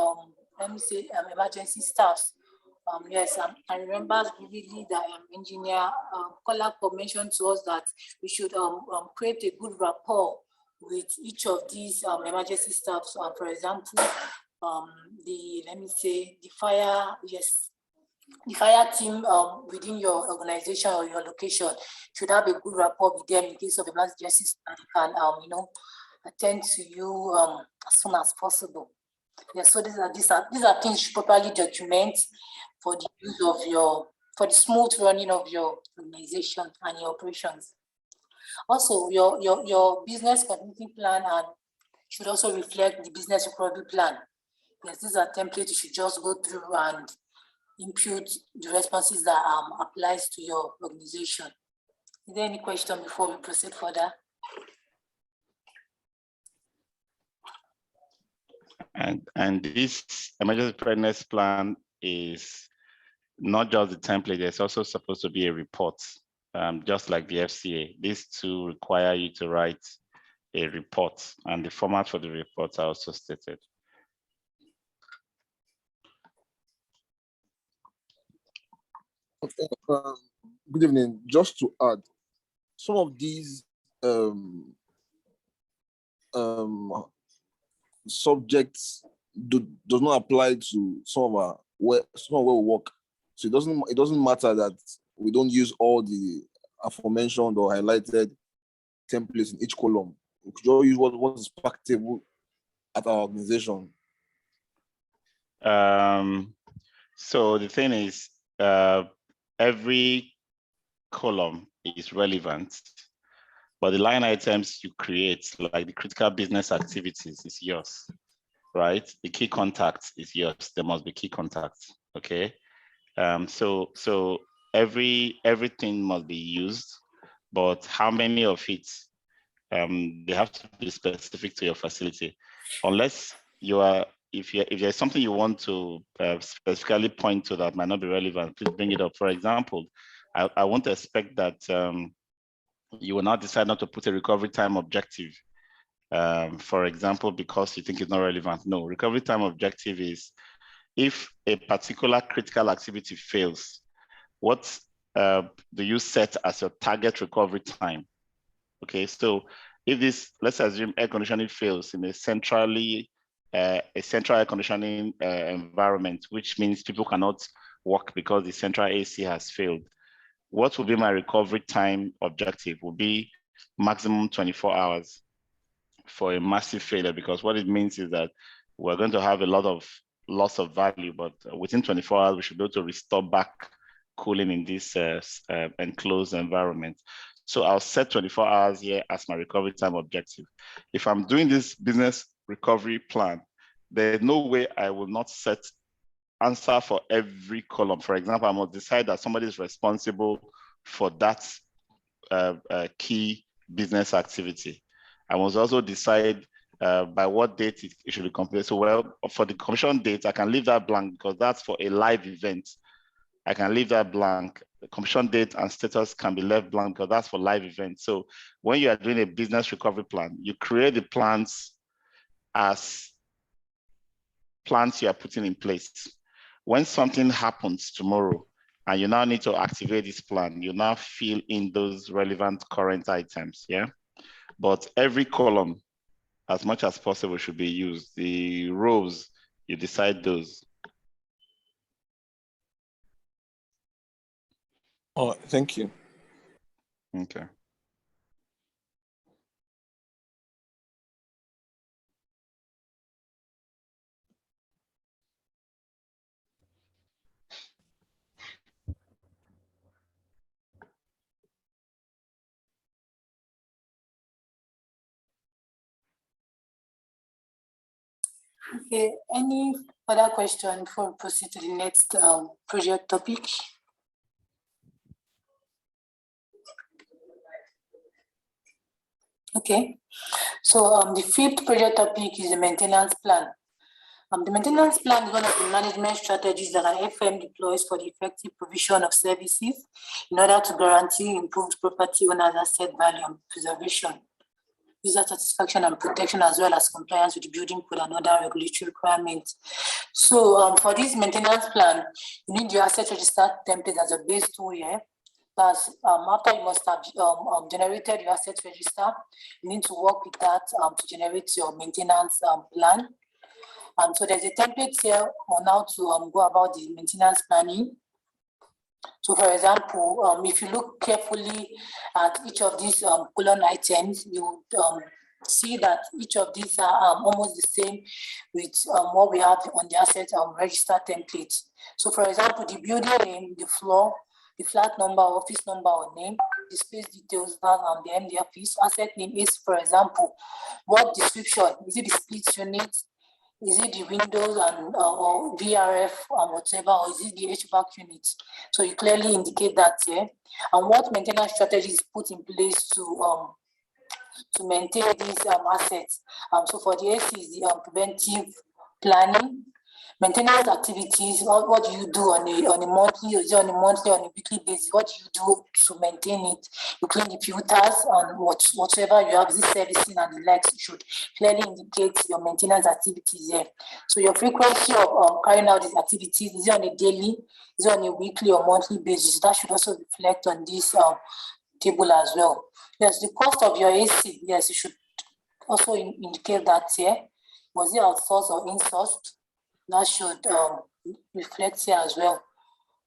[SPEAKER 2] let me say, emergency staffs. Yes, I remember vividly that engineer Kolako mentioned to us that we should create a good rapport with each of these emergency staffs. For example, the fire, yes, the fire team within your organization or your location should have a good rapport with them in case of emergencies, and they can, attend to you as soon as possible. Yes, so these are things you should properly document for the use of for the smooth running of your organization and your operations. Also, your business continuity plan and should also reflect the business recovery plan. Yes, these are templates you should just go through and impute the responses that applies to your organization. Is there any question before we proceed further?
[SPEAKER 1] And this emergency preparedness plan is not just the template, there's also supposed to be a report, just like the FCA. These two require you to write a report, and the format for the reports are also stated.
[SPEAKER 10] Okay, good evening. Just to add, some of these subjects does not apply to some of where we work. So it doesn't matter that we don't use all the aforementioned or highlighted templates in each column. We could just use what is practicable at our organization.
[SPEAKER 1] So the thing is, every column is relevant, but the line items you create, like the critical business activities, is yours, right? The key contacts is yours. There must be key contacts, okay? So everything must be used, but how many of it, they have to be specific to your facility. Unless you are, if there's something you want to specifically point to that might not be relevant, please bring it up. For example, I won't expect that you will not decide not to put a recovery time objective, for example, because you think it's not relevant. No, recovery time objective is if a particular critical activity fails, what do you set as your target recovery time? Okay, so if this, let's assume air conditioning fails in a central air conditioning environment, which means people cannot work because the central AC has failed. What will be my recovery time objective? Will be maximum 24 hours for a massive failure, because what it means is that we're going to have a lot of loss of value, but within 24 hours, we should be able to restore back cooling in this enclosed environment. So I'll set 24 hours here as my recovery time objective. If I'm doing this business recovery plan, there's no way I will not set answer for every column. For example, I must decide that somebody is responsible for that key business activity. I must also decide by what date it should be completed. So, well, for the commission date, I can leave that blank because that's for a live event. I can leave that blank. The commission date and status can be left blank because that's for live events. So when you are doing a business recovery plan, you create the plans as plans you are putting in place. When something happens tomorrow and you now need to activate this plan, you now fill in those relevant current items, yeah? But every column, as much as possible, should be used. The rows, you decide those.
[SPEAKER 10] Oh, thank you.
[SPEAKER 1] Okay.
[SPEAKER 2] Okay, any other question before we proceed to the next project topic? Okay, So the fifth project topic is the maintenance plan. The maintenance plan is one of the management strategies that an FM deploys for the effective provision of services in order to guarantee improved property owners' asset value and preservation, user satisfaction and protection, as well as compliance with the building code and other regulatory requirements. So for this maintenance plan, you need your asset register template as a base tool here. Plus, after you must have generated your asset register, you need to work with that to generate your maintenance plan. So there's a template here on how to go about the maintenance planning. So for example, if you look carefully at each of these column items, you see that each of these are almost the same with what we have on the asset register template. So for example, the building name, the floor, the flat number, office number or name, the space details, that the MD office, asset name is, for example, what description? Is it the split unit? Is it the windows and or VRF or whatever, or is it the HVAC unit? So you clearly indicate that here. And what maintenance strategy is put in place to maintain these assets? So for the AC is the preventive planning. Maintenance activities, what do you do on a monthly, or is it on a monthly, on a weekly basis? What do you do to maintain it? You clean the filters and whatever you have, this servicing and the likes, you should clearly indicate your maintenance activities there. So your frequency of carrying out these activities, is it on a daily, is it on a weekly or monthly basis? That should also reflect on this table as well. Yes, the cost of your AC, yes, you should also indicate that here. Was it outsourced or insourced? That should reflect here as well.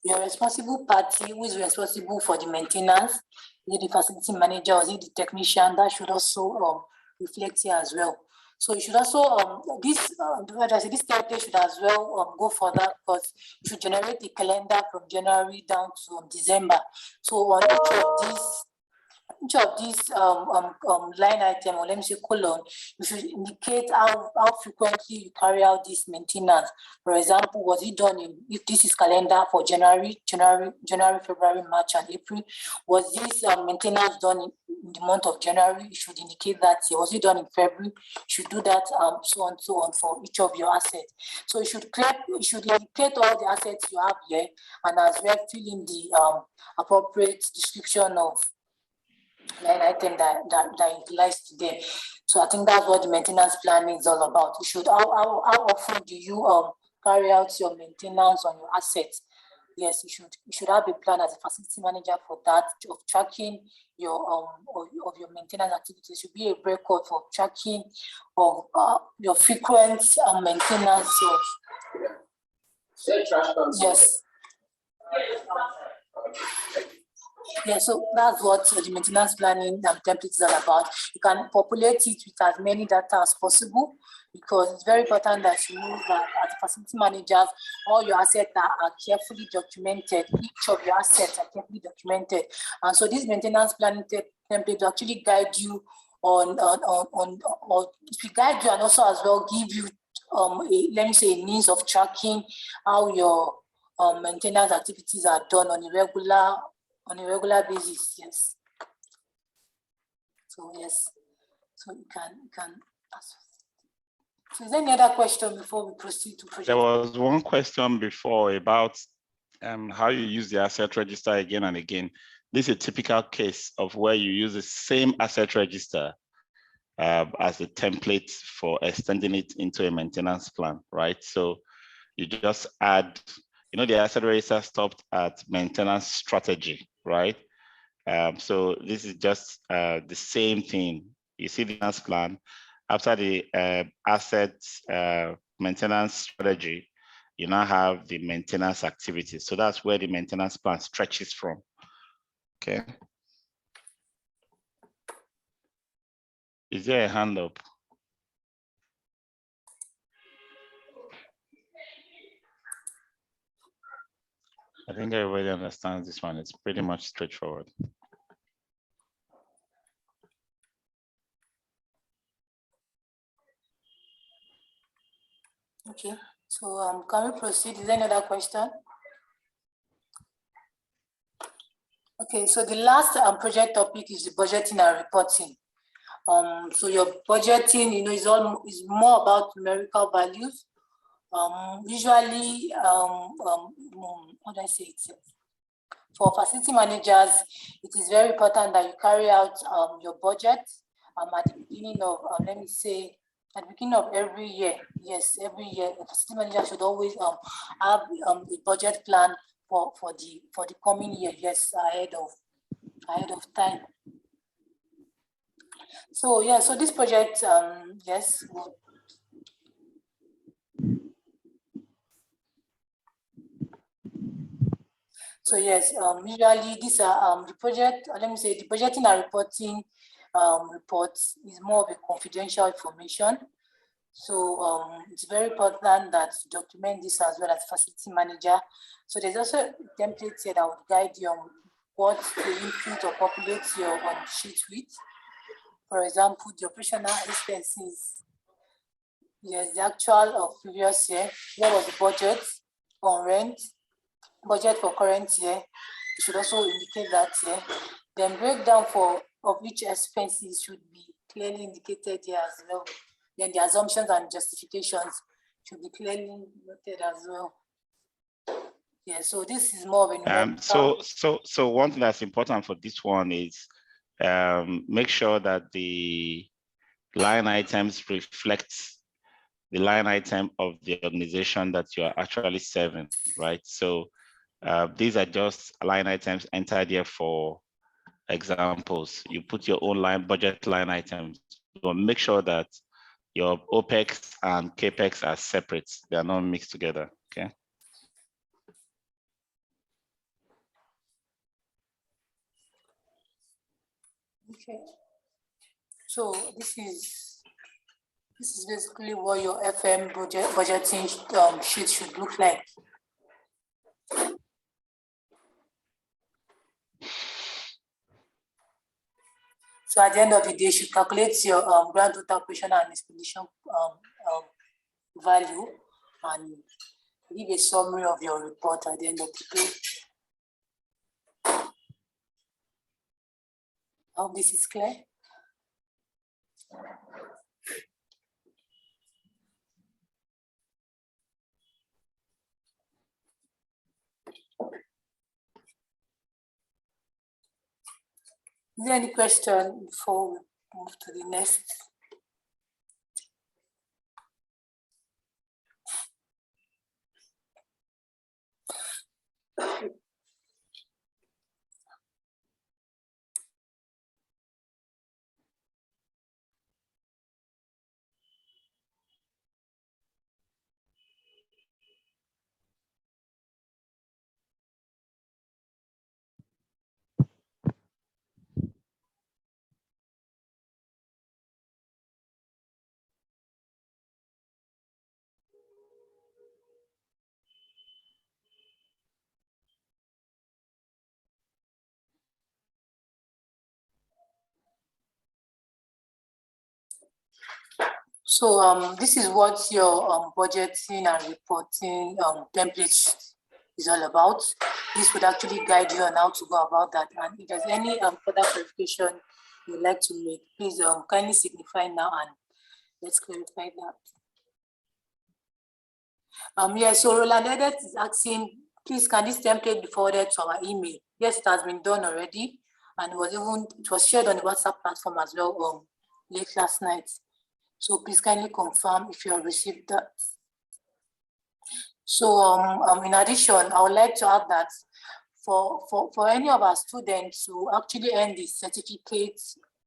[SPEAKER 2] Your responsible party, who is responsible for the maintenance, is it the facility manager or is it the technician? That should also reflect here as well. So you should also, this template should as well go further, because you should generate a calendar from January down to December. So on each of these line item, or let me say column, you should indicate how frequently you carry out this maintenance. For example, was it done if this is calendar for January, February, March, and April, was this maintenance done in the month of January? You should indicate that. Was it done in February? You should do that, so on for each of your assets. So you should indicate all the assets you have here, and as well fill in the appropriate description of line item that implies to them. So I think that's what the maintenance planning is all about. You should, how often do you carry out your maintenance on your assets? Yes, you should have a plan as a facility manager for that, of tracking your of your maintenance activities. There should be a record for tracking of your frequent maintenance of. Yes. Yeah, so that's what the maintenance planning template is all about. You can populate it with as many data as possible, because it's very important that you know that as a facility managers, all your assets are carefully documented. Each of your assets are carefully documented. And so this maintenance planning template will actually guide you on it will guide you, and also as well give you let me say a means of tracking how your maintenance activities are done on a regular basis. Yes. So yes. So you can. So is there any other question before we proceed to project?
[SPEAKER 1] There was one question before about how you use the asset register again and again. This is a typical case of where you use the same asset register as a template for extending it into a maintenance plan, right? So you just add, the asset register stopped at maintenance strategy, right? So this is just the same thing. You see the maintenance plan. After the asset maintenance strategy, you now have the maintenance activities. So that's where the maintenance plan stretches from. Okay. Is there a hand up? I think everybody understands this one. It's pretty much straightforward.
[SPEAKER 2] Okay, so can we proceed? Is there another question? Okay, so the last project topic is the budgeting and reporting. So your budgeting, is more about numerical values. Usually, how do I say it? For facility managers, it is very important that you carry out your budget at the beginning of, let me say, at the beginning of every year. Yes, every year, a facility manager should always have a budget plan for the coming year. Yes, ahead of time. So yeah, so this project, yes. So yes, usually these are the project, let me say the budgeting and reporting reports is more of a confidential information. So it's very important that you document this as well as facility manager. So there's also a template here that would guide you on what to input or populate your sheet with. For example, the operational expenses. Yes, the actual of previous year. What was the budget on rent? Budget for current year. You should also indicate that here. Then breakdown of each expenses should be clearly indicated here as well. Then the assumptions and justifications should be clearly noted as well. Yeah, so this is more of a
[SPEAKER 1] so one thing that's important for this one is make sure that the line items reflect the line item of the organization that you are actually serving, right? So these are just line items entered here for examples. You put your own budget line items, but make sure that your OPEX and CAPEX are separate. They are not mixed together, okay?
[SPEAKER 2] Okay. So this is basically what your FM budgeting sheet should look like. So at the end of the day, you should calculate your grand total operational and expedition value and give a summary of your report at the end of the day. I hope this is clear. Is there any question before we move to the next? So this is what your budgeting and reporting template is all about. This would actually guide you on how to go about that. And if there's any further clarification you'd like to make, please kindly signify now and let's clarify that. Yeah, so Roland Edet is asking, please can this template be forwarded to our email? Yes, it has been done already, and it was shared on the WhatsApp platform as well late last night. So please kindly confirm if you have received that. So in addition, I would like to add that for any of our students who actually earn the certificate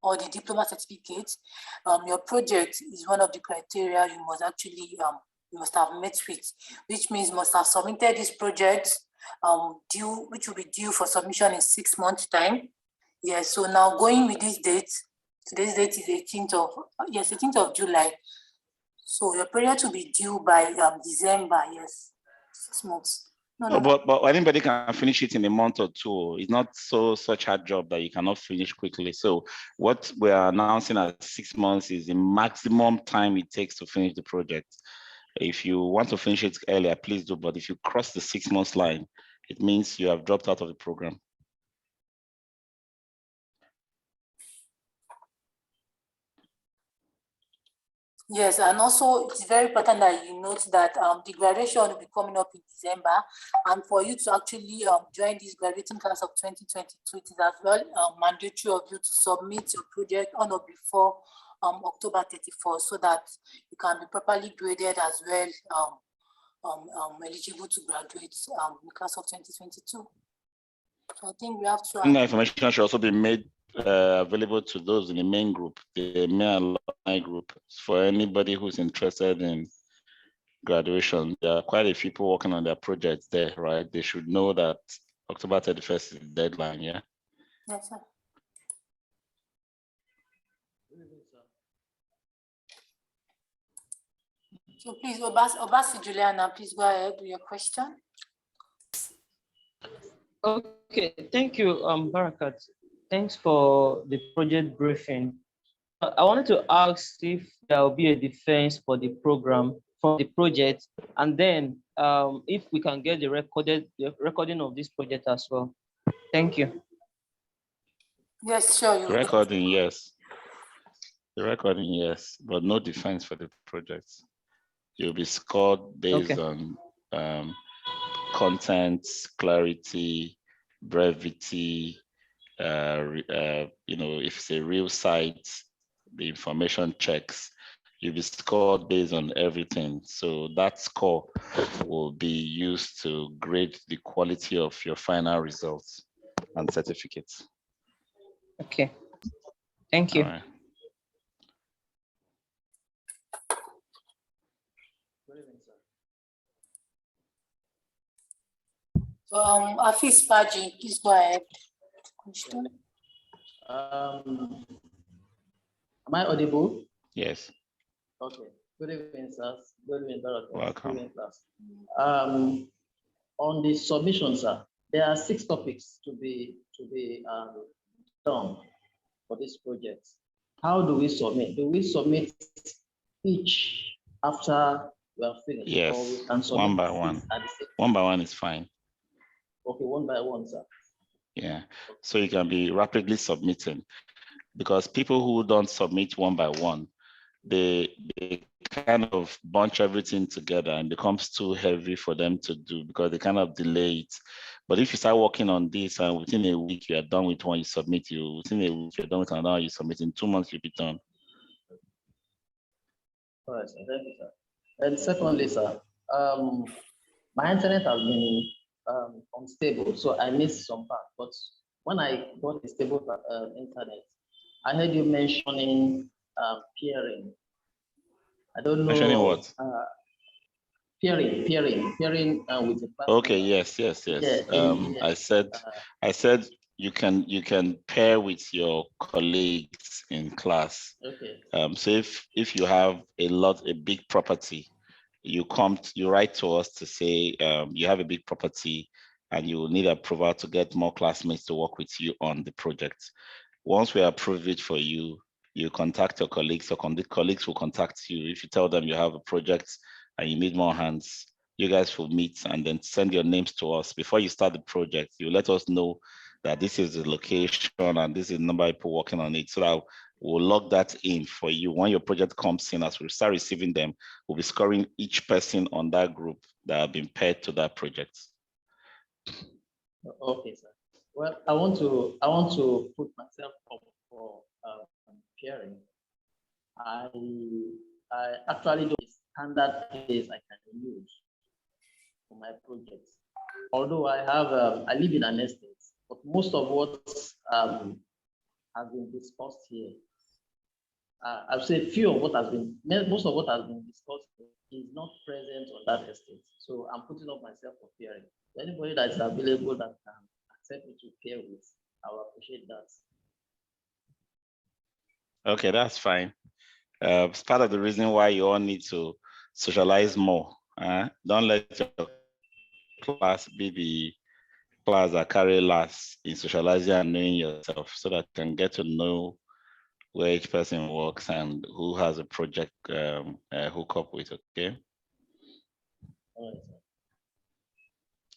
[SPEAKER 2] or the diploma certificate, your project is one of the criteria you must actually you must have met with, which means you must have submitted this project which will be due for submission in 6 months' time. Yes, so now going with this date, today's date is 18th of July. So your project will be due by December, yes, 6 months.
[SPEAKER 1] But anybody can finish it in a month or two. It's not such a job that you cannot finish quickly. So what we are announcing as 6 months is the maximum time it takes to finish the project. If you want to finish it earlier, please do. But if you cross the 6 months line, it means you have dropped out of the program.
[SPEAKER 2] Yes, and also it's very important that you note that the graduation will be coming up in December, and for you to actually join this graduating class of 2022, it is as well mandatory of you to submit your project on or before October 31st, so that you can be properly graded as well, eligible to graduate in the class of 2022. So I think we have to.
[SPEAKER 1] Information should also be made available to those in the main group, the main alumni group, for anybody who's interested in graduation. There are quite a few people working on their projects there, right? They should know that October 31st is the deadline, yeah?
[SPEAKER 2] Yes, sir. So please, Obasi Juliana, please go ahead with your question.
[SPEAKER 5] Okay, thank you, Barakat. Thanks for the project briefing. I wanted to ask if there will be a defense for the program, for the project, and then if we can get the recording of this project as well. Thank you.
[SPEAKER 2] Yes, sure.
[SPEAKER 1] The recording, yes. The recording, yes, but no defense for the project. You'll be scored based on content, clarity, brevity, if it's a real site, the information checks, you'll be scored based on everything. So that score will be used to grade the quality of your final results and certificates.
[SPEAKER 5] Okay, thank you.
[SPEAKER 2] All right. Afis Faji, please go ahead.
[SPEAKER 11] Am I audible?
[SPEAKER 1] Yes.
[SPEAKER 11] Okay. Good evening, sir. Good evening, Barakat.
[SPEAKER 1] Welcome.
[SPEAKER 11] Good evening, class. On the submission, sir, there are 6 topics to be done for this project. How do we submit? Do we submit each after we are finished?
[SPEAKER 1] Yes,
[SPEAKER 11] or we can submit
[SPEAKER 1] one by one. One by one is fine.
[SPEAKER 11] Okay, one by one, sir.
[SPEAKER 1] Yeah, so you can be rapidly submitting, because people who don't submit one by one, they kind of bunch everything together and becomes too heavy for them to do, because they kind of delay it. But if you start working on this and within a week you are done with one, you submit, within a week you're done with another, you submit, in 2 months you'll be done.
[SPEAKER 11] All right, sir. Thank you, sir. And secondly, sir, my internet has been unstable, so I missed some part. But when I got a stable internet, I heard you mentioning peering. I don't know.
[SPEAKER 1] Mentioning what?
[SPEAKER 11] Peering with the platform.
[SPEAKER 1] Okay. Yes. Yeah, I said you can pair with your colleagues in class.
[SPEAKER 11] Okay.
[SPEAKER 1] So if you have a big property, you write to us to say you have a big property and you will need approval to get more classmates to work with you on the project. Once we approve it for you, you contact your colleagues, or colleagues will contact you. If you tell them you have a project and you need more hands, you guys will meet and then send your names to us. Before you start the project, you let us know that this is the location and this is the number of people working on it, so that we'll log that in for you. When your project comes in, as we start receiving them, we'll be scoring each person on that group that have been paired to that project.
[SPEAKER 11] Okay, sir. Well, I want to put myself up for peering. I actually do standard place I can use for my projects. Although I live in an estate, but most of what has been discussed here, I've said most of what has been discussed is not present on that estate. So I'm putting up myself for peering. Anybody that is available that can accept me to pair with, I will appreciate that.
[SPEAKER 1] Okay, that's fine. It's part of the reason why you all need to socialize more. Don't let your class be the class that carry last in socializing and knowing yourself, so that you can get to know where each person works and who has a project hook up with, okay?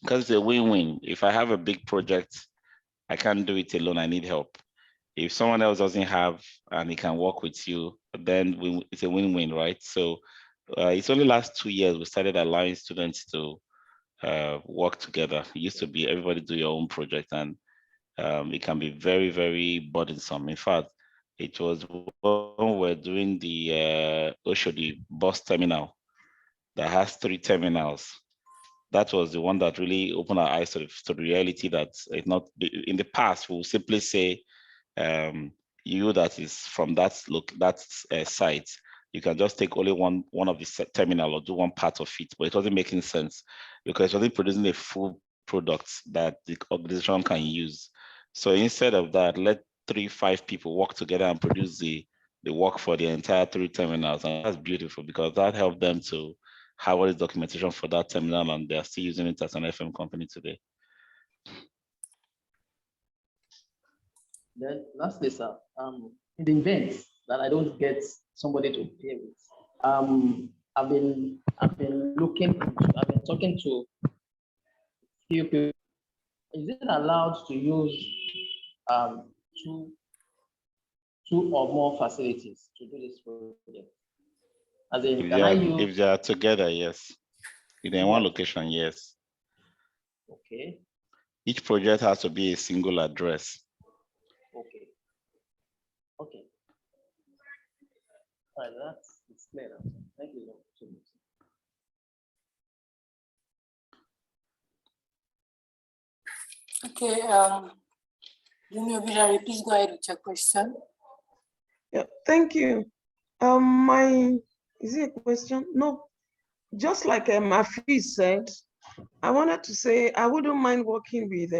[SPEAKER 1] Because it's a win-win. If I have a big project, I can't do it alone, I need help. If someone else doesn't have and he can work with you, then it's a win-win, right? So it's only last 2 years we started allowing students to work together. It used to be everybody do your own project, and it can be very, very burdensome. In fact, it was when we're doing the Oshodi bus terminal that has 3 terminals. That was the one that really opened our eyes to the reality that it's not, in the past, we'll simply say, you that is from that site, you can just take only one of the terminal or do one part of it, but it wasn't making sense because it wasn't producing a full product that the organization can use. So instead of that, let 3-5 people work together and produce the work for the entire 3 terminals. And that's beautiful because that helped them to have all the documentation for that terminal, and they're still using it as an FM company today.
[SPEAKER 11] Then lastly, sir, in the event that I don't get somebody to pay with, I've been talking to few people. Is it allowed to use two or more facilities to do this project? As in,
[SPEAKER 1] if they are together, yes. If they're in one location, yes.
[SPEAKER 11] Okay.
[SPEAKER 1] Each project has to be a single address.
[SPEAKER 11] Okay. Okay. All right, it's clear. Thank you so much.
[SPEAKER 2] Okay, please go ahead with your question.
[SPEAKER 7] Yeah, thank you. Is it a question? No, just like Mafi said, I wanted to say I wouldn't mind working with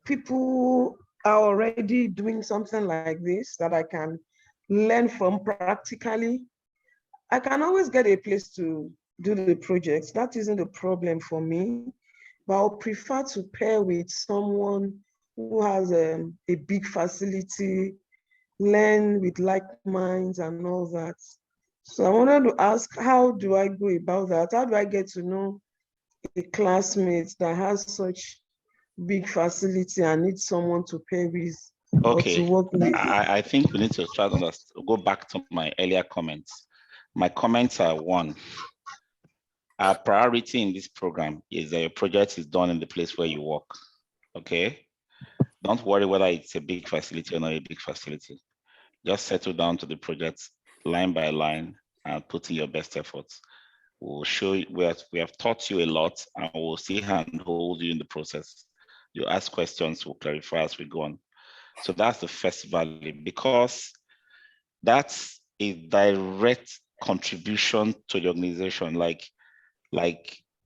[SPEAKER 7] people who are already doing something like this that I can learn from practically. I can always get a place to do the projects. That isn't a problem for me, but I'll prefer to pair with someone who has a big facility, learn with like minds and all that. So I wanted to ask, how do I go about that? How do I get to know a classmate that has such big facility and needs someone to pair with or to work with?
[SPEAKER 1] I think we need to try to go back to my earlier comments. My comments are: 1, our priority in this program is that your project is done in the place where you work, okay? Don't worry whether it's a big facility or not a big facility. Just settle down to the project line by line and put in your best efforts. We'll show you, we have taught you a lot, and we'll see and hold you in the process. You ask questions, we'll clarify as we go on. So that's the first value, because that's a direct contribution to the organization, like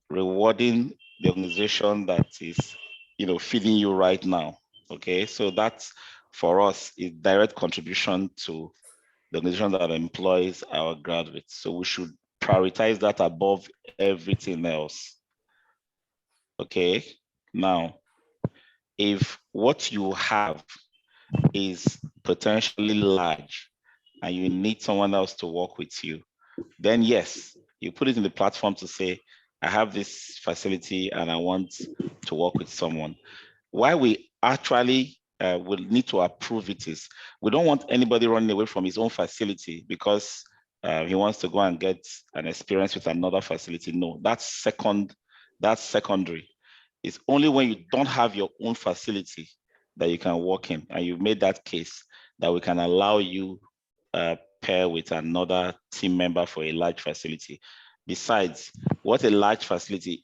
[SPEAKER 1] rewarding the organization that is, feeding you right now. Okay, so that's, for us, a direct contribution to the organization that employs our graduates. So we should prioritize that above everything else. Okay, now, if what you have is potentially large and you need someone else to work with you, then yes, you put it in the platform to say, I have this facility and I want to work with someone. Why we actually will need to approve it is, we don't want anybody running away from his own facility because he wants to go and get an experience with another facility. No, that's secondary. It's only when you don't have your own facility that you can work in, and you've made that case, that we can allow you pair with another team member for a large facility. Besides, what a large facility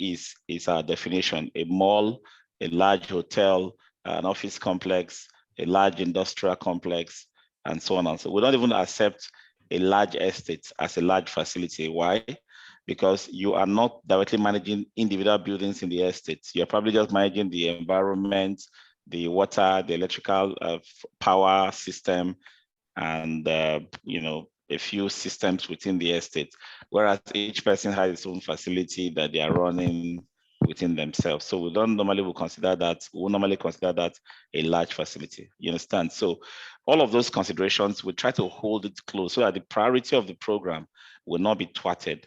[SPEAKER 1] is our definition: a mall, a large hotel, an office complex, a large industrial complex, and so on and so on. We don't even accept a large estate as a large facility. Why? Because you are not directly managing individual buildings in the estate. You're probably just managing the environment, the water, the electrical power system, and a few systems within the estate, whereas each person has its own facility that they are running within themselves. So we normally consider that a large facility. You understand? So all of those considerations, we try to hold it close so that the priority of the program will not be thwarted.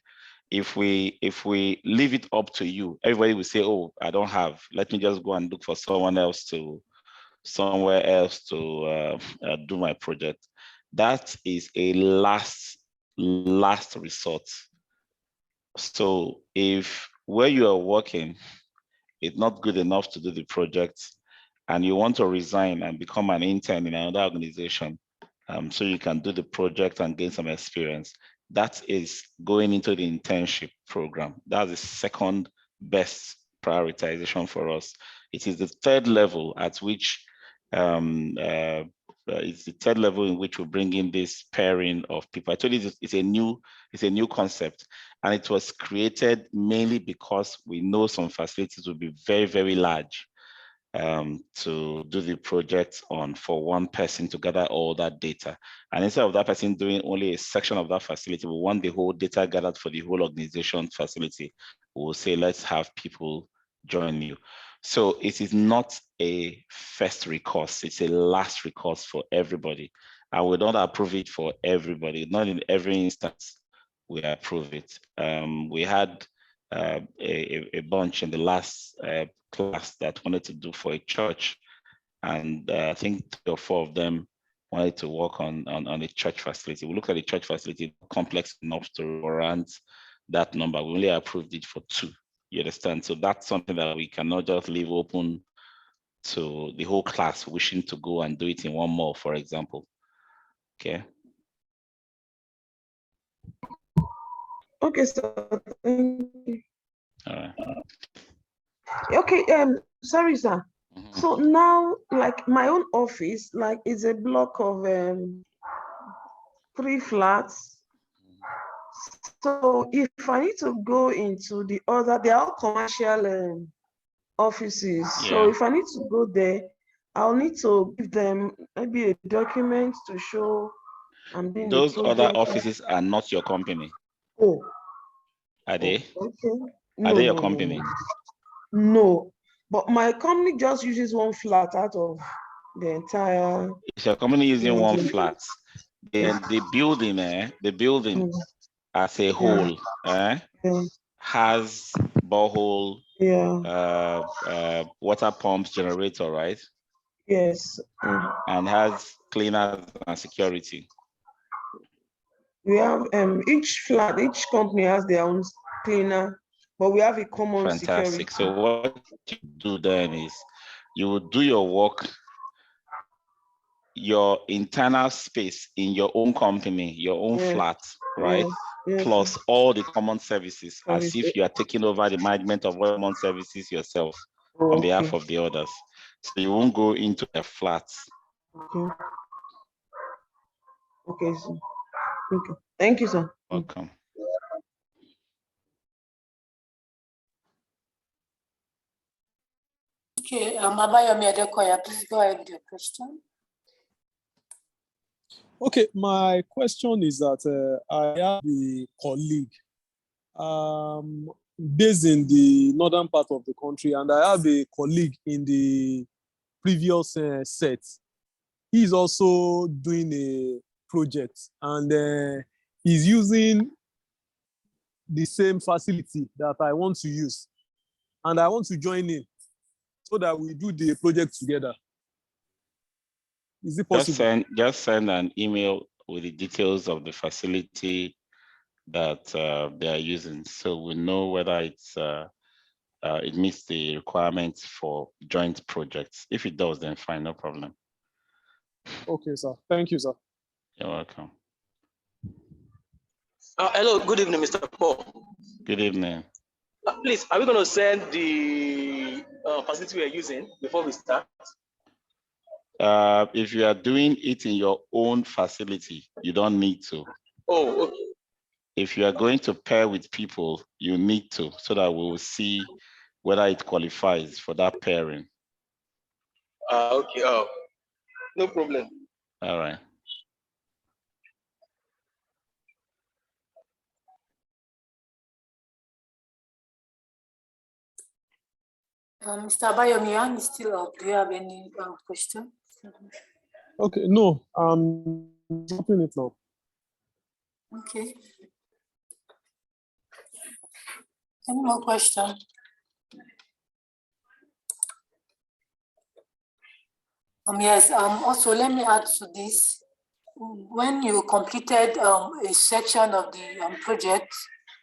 [SPEAKER 1] If we leave it up to you, everybody will say, oh, I don't have, let me just go and look for somewhere else to do my project. that is a last resort. So if where you are working is not good enough to do the project and you want to resign and become an intern in another organization, so you can do the project and gain some experience, that is going into the internship program. That's the second best prioritization for us. It is the third level at which it's the third level in which we bring in this pairing of people. I told you it's a new concept, and it was created mainly because we know some facilities will be very, very large to do the project on for one person to gather all that data. And instead of that person doing only a section of that facility, we want the whole data gathered for the whole organization facility. We'll say, let's have people join you. So it is not a first recourse, it's a last recourse for everybody. And we don't approve it for everybody, not in every instance we approve it. We had a bunch in the last class that wanted to do for a church, and I think 3 or 4 of them wanted to work on a church facility. We looked at the church facility, complex enough to warrant that number. We only approved it for 2. You understand? So that's something that we cannot just leave open to the whole class wishing to go and do it in one more, for example. Okay.
[SPEAKER 7] Okay, so thank you.
[SPEAKER 1] All right.
[SPEAKER 7] Okay, sorry, sir. So now, like my own office, like it's a block of 3 flats. So if I need to go into the other, they are all commercial offices.
[SPEAKER 1] Yeah.
[SPEAKER 7] So if I need to go there, I'll need to give them maybe a document to show I'm doing the
[SPEAKER 1] Those other
[SPEAKER 7] project.
[SPEAKER 1] offices are not your company.
[SPEAKER 7] Oh.
[SPEAKER 1] Are they?
[SPEAKER 7] Okay.
[SPEAKER 1] Are they your company?
[SPEAKER 7] No, but my company just uses 1 flat out of the entire.
[SPEAKER 1] If your company using 1 flat, then the building as a whole has borehole, water pumps, generator, right?
[SPEAKER 7] Yes.
[SPEAKER 1] And has cleaners and security.
[SPEAKER 7] We have each flat, each company has their own cleaner, but we have a common
[SPEAKER 1] Fantastic.
[SPEAKER 7] security.
[SPEAKER 1] So what you do then is you will do your work, your internal space in your own company, your own flat, right? Plus all the common services, as if you are taking over the management of common services yourself on behalf of the others. So you won't go into a flat.
[SPEAKER 7] Okay. Okay, sir. Okay. Thank you, sir.
[SPEAKER 1] Welcome.
[SPEAKER 2] Okay, Abayomi Adekoya, please go ahead with your question.
[SPEAKER 4] Okay, my question is that I have a colleague based in the northern part of the country, and I have a colleague in the previous set. He's also doing a project, and he's using the same facility that I want to use, and I want to join in so that we do the project together. Is it possible?
[SPEAKER 1] Just send an email with the details of the facility that they are using, so we know whether it meets the requirements for joint projects. If it does, then fine, no problem.
[SPEAKER 4] Okay, sir. Thank you, sir.
[SPEAKER 1] You're welcome.
[SPEAKER 8] Hello, good evening, Mr. Paul.
[SPEAKER 1] Good evening.
[SPEAKER 8] Please, are we going to send the facility we are using before we start?
[SPEAKER 1] If you are doing it in your own facility, you don't need to.
[SPEAKER 8] Oh, okay.
[SPEAKER 1] If you are going to pair with people, you need to, so that we will see whether it qualifies for that pairing.
[SPEAKER 8] Okay. No problem.
[SPEAKER 1] All right.
[SPEAKER 2] Mr. Abayomi, your hand is still up. Do you have any question?
[SPEAKER 4] Okay, no, I'm dropping it now.
[SPEAKER 2] Okay. Any more questions? Yes, also let me add to this. when you completed a section of the project,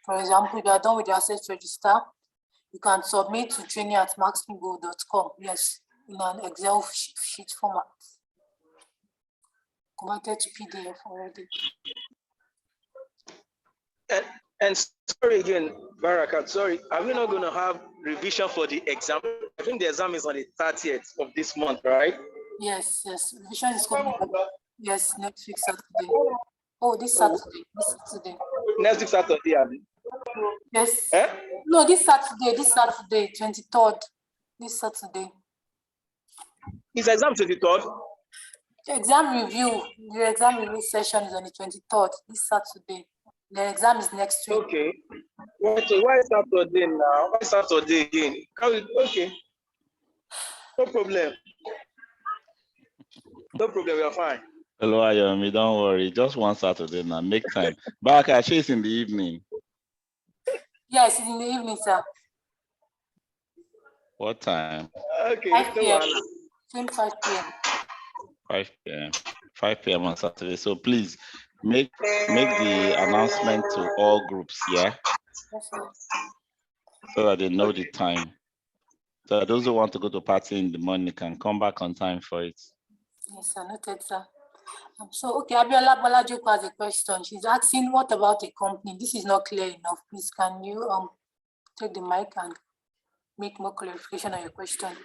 [SPEAKER 2] for example, if you are done with the assets register, you can submit to training@maxmigold.com. Yes, in an Excel sheet format. Converted to PDF already.
[SPEAKER 8] And sorry again, Barakat, sorry, are we not going to have revision for the exam? I think the exam is on the 30th of this month, right?
[SPEAKER 2] Yes, revision is coming up. Yes, next week Saturday. Oh, this Saturday.
[SPEAKER 8] Next week Saturday, Abby.
[SPEAKER 2] Yes. No, this Saturday, 23rd. This Saturday.
[SPEAKER 8] Is exam 23rd?
[SPEAKER 2] The exam review session is on the 23rd, this Saturday. The exam is next week.
[SPEAKER 8] Okay. Why Saturday now? Why Saturday again? Okay. No problem. No problem, we are fine.
[SPEAKER 1] Hello, Ayomi, don't worry. Just one Saturday now. Make time. Back actually it's in the evening.
[SPEAKER 2] Yes, it's in the evening, sir.
[SPEAKER 1] What time?
[SPEAKER 8] Okay.
[SPEAKER 2] 5 p.m. 5 p.m.
[SPEAKER 1] 5 p.m. 5 p.m. on Saturday. So please make the announcement to all groups, yeah? So that they know the time. So those who want to go to party in the morning can come back on time for it.
[SPEAKER 2] Yes, sir, noted, sir. So, okay, Abiola Bolajoko has a question. She's asking, what about a company? This is not clear enough. Please, can you take the mic and make more clarification on your question?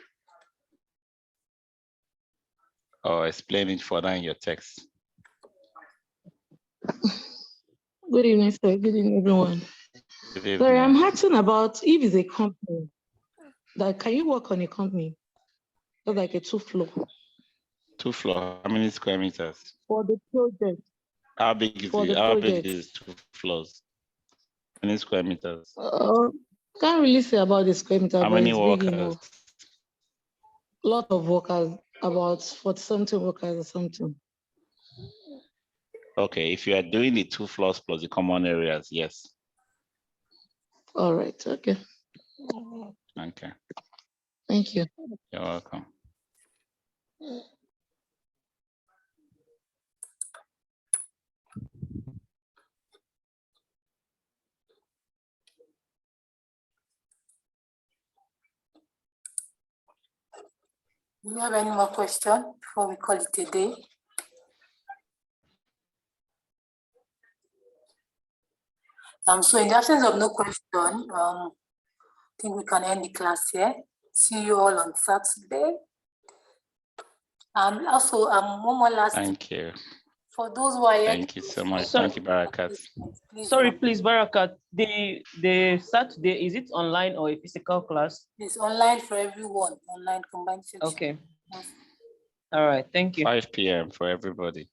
[SPEAKER 1] Or explain it further in your text.
[SPEAKER 12] Good evening, sir. Good evening, everyone.
[SPEAKER 1] Good evening.
[SPEAKER 12] Sorry, I'm asking about if it's a company, that can you work on a company? That's like a 2-floor.
[SPEAKER 1] 2-floor. How many square meters?
[SPEAKER 12] For the project.
[SPEAKER 1] How big is it? How big is 2 floors? How many square meters?
[SPEAKER 12] Can't really say about the square meter.
[SPEAKER 1] How
[SPEAKER 12] but
[SPEAKER 1] many
[SPEAKER 12] it's
[SPEAKER 1] workers?
[SPEAKER 12] big enough. A lot of workers, about 40-something workers or something.
[SPEAKER 1] Okay, if you are doing the 2 floors plus the common areas, yes.
[SPEAKER 12] All right, okay.
[SPEAKER 1] Okay.
[SPEAKER 12] Thank you.
[SPEAKER 1] You're welcome.
[SPEAKER 2] Do you have any more questions before we call it a day? So in the absence of no question, I think we can end the class here. See you all on Saturday. And also, one more last.
[SPEAKER 1] Thank you.
[SPEAKER 2] For those who are here.
[SPEAKER 1] Thank you so much. Thank you, Barakat.
[SPEAKER 5] Sorry, please, Barakat. The Saturday, is it online or a physical class?
[SPEAKER 2] It's online for everyone, online combined section.
[SPEAKER 5] Okay. All right, thank you.
[SPEAKER 1] 5 p.m. for everybody.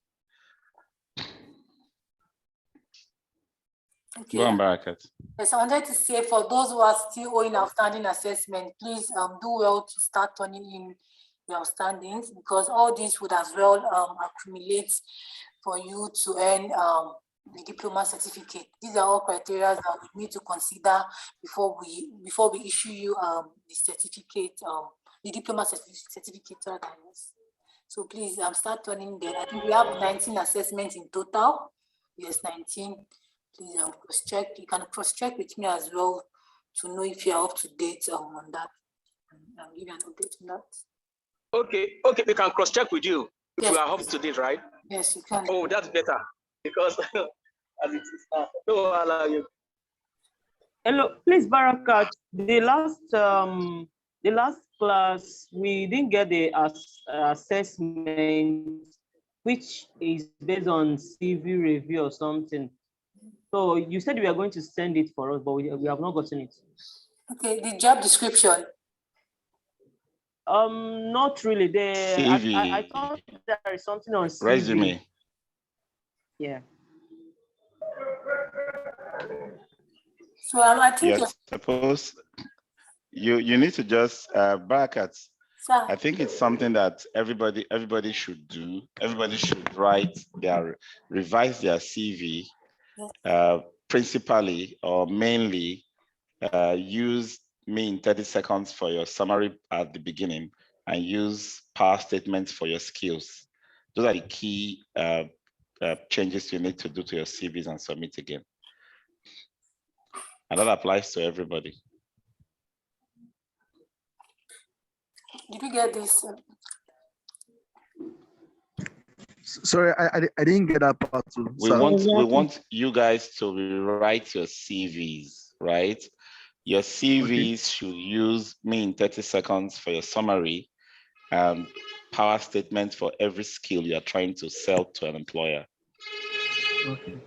[SPEAKER 2] Okay.
[SPEAKER 1] Go on, Barakat.
[SPEAKER 2] Yes, I wanted to say for those who are still owing outstanding assessment, please do well to start turning in your outstandings, because all this would as well accumulate for you to earn the diploma certificate. These are all criteria that we need to consider before we issue you the certificate, the diploma certificate. So please start turning there. I think we have 19 assessments in total. Yes, 19. Please cross-check. You can cross-check with me as well to know if you're up to date on that. I'll give you an update on that.
[SPEAKER 8] Okay, we can cross-check with you if we are up to date, right?
[SPEAKER 2] Yes, you can.
[SPEAKER 8] Oh, that's better, because as it is now, no, allow you.
[SPEAKER 5] Hello, please, Barakat. The last class we didn't get the assessment, which is based on CV review or something. So you said we are going to send it for us, but we have not gotten it.
[SPEAKER 2] Okay, the job description.
[SPEAKER 5] Not really. I thought there is something on CV.
[SPEAKER 1] Resume.
[SPEAKER 5] Yeah.
[SPEAKER 2] So I think
[SPEAKER 1] you're supposed you need to just Barakat. I think it's something that everybody should do. Everybody should revise their CV, principally or mainly use me in 30 seconds for your summary at the beginning, and use power statements for your skills. Those are the key changes you need to do to your CVs and submit again. And that applies to everybody.
[SPEAKER 2] Did you get this?
[SPEAKER 13] Sorry, I didn't get that part too.
[SPEAKER 1] We want you guys to rewrite your CVs, right? Your CVs should use me in 30 seconds for your summary and power statement for every skill you're trying to sell to an employer.
[SPEAKER 13] Okay.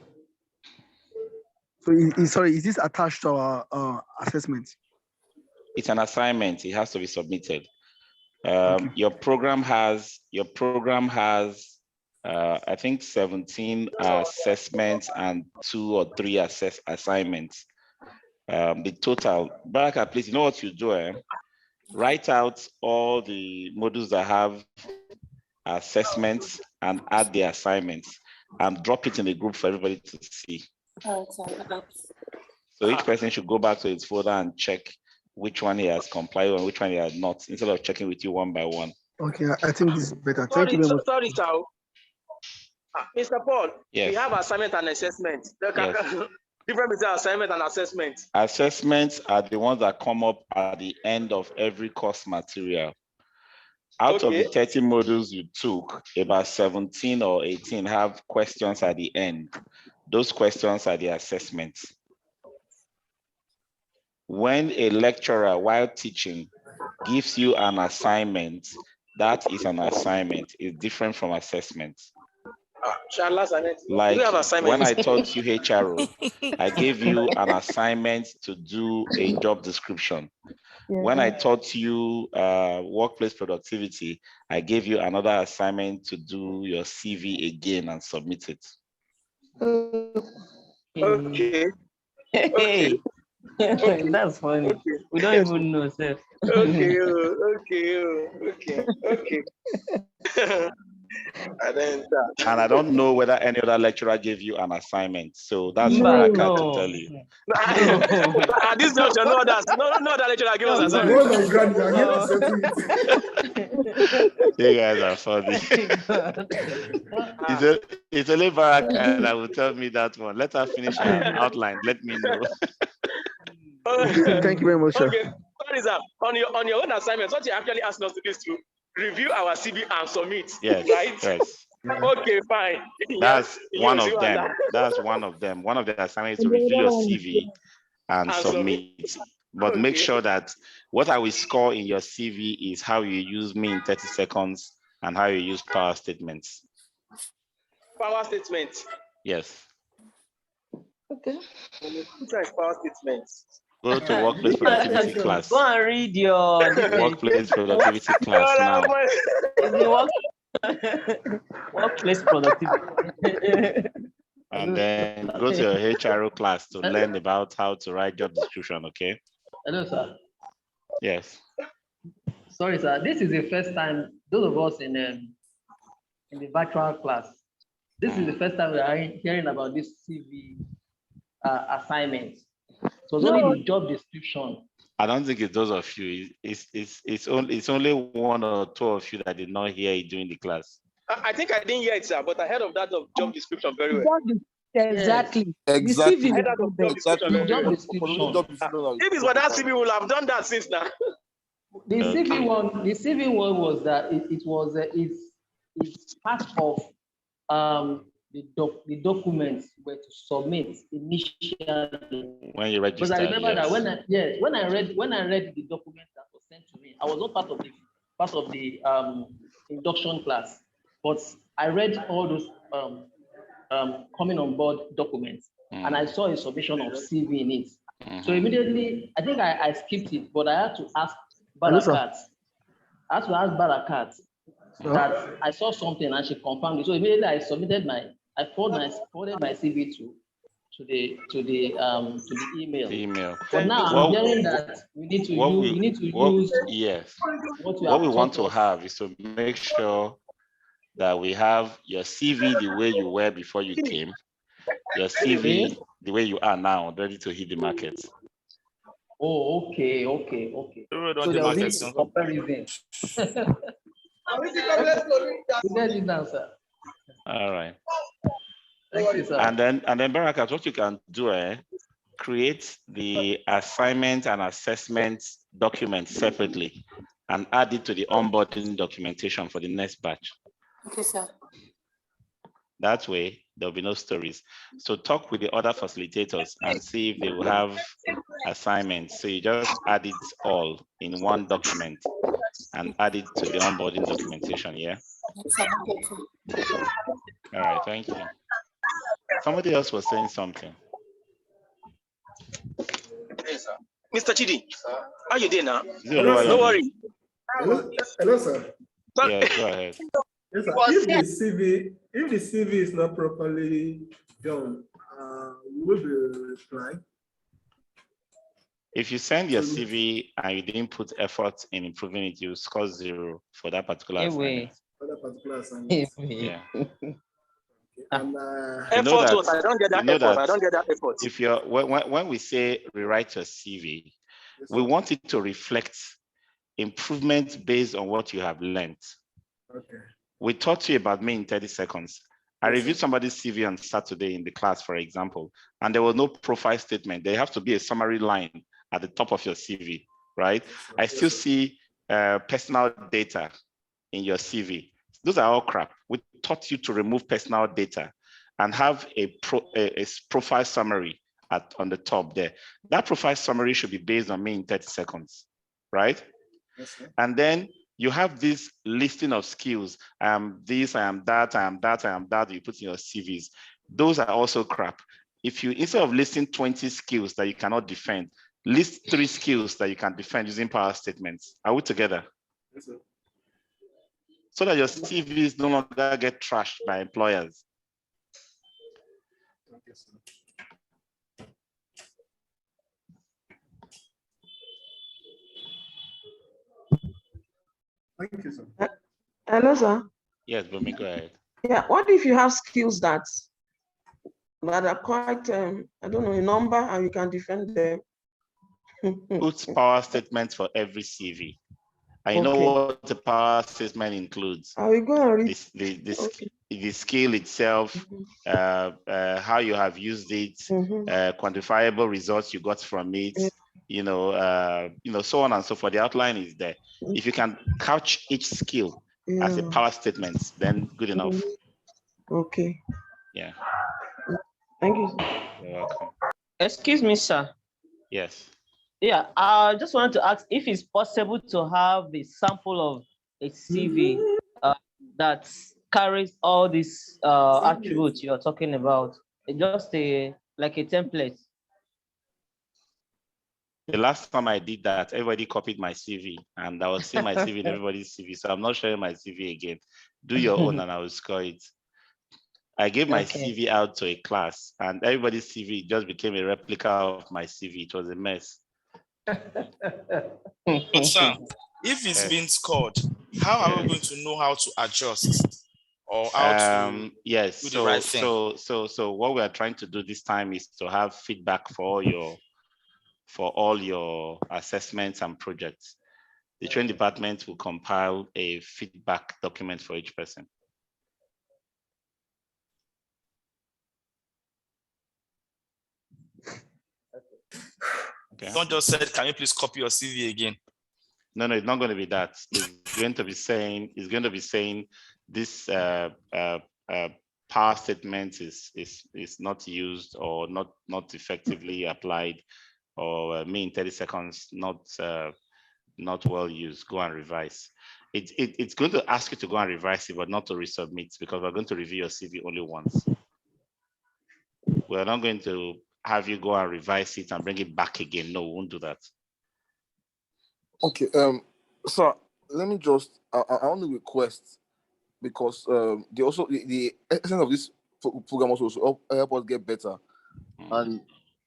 [SPEAKER 13] So, sorry, is this attached to our assessment?
[SPEAKER 1] It's an assignment. It has to be submitted.
[SPEAKER 13] Okay.
[SPEAKER 1] Your program has I think 17 assessments and 2 or 3 assignments. The total, Baraka, please, you know what you do? Write out all the modules that have assessments and add the assignments and drop it in the group for everybody to see. So each person should go back to his folder and check which one he has complied and which one he has not, instead of checking with you one by one.
[SPEAKER 13] Okay, I think this is better. Thank you very much.
[SPEAKER 8] Sorry, sir. Mr. Paul,
[SPEAKER 1] yes.
[SPEAKER 8] We have assignment and assessment.
[SPEAKER 1] Yes.
[SPEAKER 8] Different between assignment and assessment.
[SPEAKER 1] Assessments are the ones that come up at the end of every course material. Out of the 30 modules you took, about 17 or 18 have questions at the end. Those questions are the assessments. When a lecturer, while teaching, gives you an assignment, that is an assignment. It's different from assessment. Like when I taught you HRO, I gave you an assignment to do a job description. Yeah. When I taught you workplace productivity, I gave you another assignment to do your CV again and submit it.
[SPEAKER 8] Okay.
[SPEAKER 5] Okay. That's funny. Okay. We don't even know, sir.
[SPEAKER 8] Okay.
[SPEAKER 1] And I don't know whether any other lecturer gave you an assignment. So that's what I got to tell you.
[SPEAKER 8] At this juncture, no other lecturer gave us assignment.
[SPEAKER 1] You guys are funny. It's only Baraka that will tell me that one. Let her finish her outline. Let me know.
[SPEAKER 13] Thank you very much, sir.
[SPEAKER 8] Okay. Sorry, sir. On your own assignment, what you actually asked us to do is to review our CV and submit.
[SPEAKER 1] Yes.
[SPEAKER 8] Right?
[SPEAKER 1] Yes.
[SPEAKER 8] Okay, fine.
[SPEAKER 1] That's one of them. That's one of them. One of the assignments is to review your CV and submit. But make sure that what I will score in your CV is how you use me in 30 seconds and how you use power statements.
[SPEAKER 8] Power statements.
[SPEAKER 1] Yes.
[SPEAKER 2] Okay.
[SPEAKER 8] Power statements.
[SPEAKER 1] Go to workplace productivity class.
[SPEAKER 5] Go and read your
[SPEAKER 1] workplace productivity class now.
[SPEAKER 5] Workplace productivity.
[SPEAKER 1] And then go to your HRO class to learn about how to write job description, okay?
[SPEAKER 11] Hello, sir.
[SPEAKER 1] Yes.
[SPEAKER 11] Sorry, sir. This is the first time, those of us in the virtual class, this is the first time we are hearing about this CV assignment. So it's only the job description.
[SPEAKER 1] I don't think it's those of you. It's only 1 or 2 of you that did not hear it during the class.
[SPEAKER 8] I think I didn't hear it, sir, but I heard of that job description very well.
[SPEAKER 12] Exactly.
[SPEAKER 10] Exactly.
[SPEAKER 8] I heard that job description very well. If it's for that CV, we'll have done that since now.
[SPEAKER 11] The CV one was that it's part of the documents were to submit initially.
[SPEAKER 1] When you register.
[SPEAKER 11] Because I remember that when I read the document that was sent to me, I was not part of the induction class, but I read all those coming on board documents, and I saw a submission of CV in it. So immediately, I think I skipped it, but I had to ask Barakat. That I saw something and she confirmed it. So immediately I forwarded my CV to the email.
[SPEAKER 1] The email.
[SPEAKER 11] But now I'm hearing that we need to use.
[SPEAKER 1] Yes. What we want to have is to make sure that we have your CV the way you were before you came, your CV the way you are now, ready to hit the market.
[SPEAKER 11] Oh, okay. So there will be comparison.
[SPEAKER 1] All right.
[SPEAKER 11] Thank you, sir.
[SPEAKER 1] And then Barakat, what you can do, create the assignment and assessment document separately and add it to the onboarding documentation for the next batch.
[SPEAKER 2] Okay, sir.
[SPEAKER 1] That way, there'll be no stories. So talk with the other facilitators and see if they will have assignments. So you just add it all in one document and add it to the onboarding documentation, yeah? All right, thank you. Somebody else was saying something.
[SPEAKER 8] Yes, sir. Mr. Chidi, how you doing now?
[SPEAKER 1] Hello,
[SPEAKER 8] no worry.
[SPEAKER 9] Hello, sir.
[SPEAKER 1] Yeah, go ahead.
[SPEAKER 9] Yes, sir. If the CV is not properly done, will be reply.
[SPEAKER 1] If you send your CV and you didn't put effort in improving it, you score 0 for that particular assignment. Yeah.
[SPEAKER 9] And,
[SPEAKER 8] effort, I don't get that effort. I don't get that effort.
[SPEAKER 1] If you're when we say rewrite your CV, we want it to reflect improvement based on what you have learned.
[SPEAKER 9] Okay.
[SPEAKER 1] We taught you about me in 30 seconds. I reviewed somebody's CV on Saturday in the class, for example, and there was no profile statement. There have to be a summary line at the top of your CV, right? I still see personal data in your CV. Those are all crap. We taught you to remove personal data and have a profile summary on the top there. That profile summary should be based on me in 30 seconds, right?
[SPEAKER 9] Yes, sir.
[SPEAKER 1] And then you have this listing of skills. I am this, I am that, I am that, I am that you put in your CVs. Those are also crap. If you, instead of listing 20 skills that you cannot defend, list 3 skills that you can defend using power statements. Are we together?
[SPEAKER 9] Yes, sir.
[SPEAKER 1] So that your CVs no longer get trashed by employers.
[SPEAKER 9] Okay, sir. Thank you, sir.
[SPEAKER 7] Hello, sir.
[SPEAKER 1] Yes, Bumi, go ahead.
[SPEAKER 7] Yeah, what if you have skills that are quite, I don't know, a number and you can defend them?
[SPEAKER 1] Put power statements for every CV. I know what the power statement includes.
[SPEAKER 7] Are we going to read?
[SPEAKER 1] The skill itself, how you have used it, quantifiable results you got from it, so on and so forth. The outline is there. If you can couch each skill as a power statement, then good enough.
[SPEAKER 7] Okay.
[SPEAKER 1] Yeah.
[SPEAKER 7] Thank you, sir.
[SPEAKER 1] You're welcome.
[SPEAKER 5] Excuse me, sir.
[SPEAKER 1] Yes.
[SPEAKER 5] Yeah, I just wanted to ask if it's possible to have a sample of a CV that carries all these attributes you're talking about, just like a template.
[SPEAKER 1] The last time I did that, everybody copied my CV, and I was seeing my CV in everybody's CV, so I'm not sharing my CV again. Do your own, and I will score it. I gave my CV out to a class, and everybody's CV just became a replica of my CV. It was a mess.
[SPEAKER 6] But sir, if it's been scored, how are we going to know how to adjust or how to do the right thing?
[SPEAKER 1] So what we are trying to do this time is to have feedback for all your assessments and projects. The training department will compile a feedback document for each person.
[SPEAKER 6] Okay. Don't just say, can you please copy your CV again?
[SPEAKER 1] No, it's not going to be that. It's going to be saying this power statement is not used or not effectively applied, or me in 30 seconds not well used. Go and revise. It's going to ask you to go and revise it, but not to resubmit, because we're going to review your CV only once. We're not going to have you go and revise it and bring it back again. No, we won't do that.
[SPEAKER 10] Okay, so let me just, I want to request, because the essence of this program also help us get better, and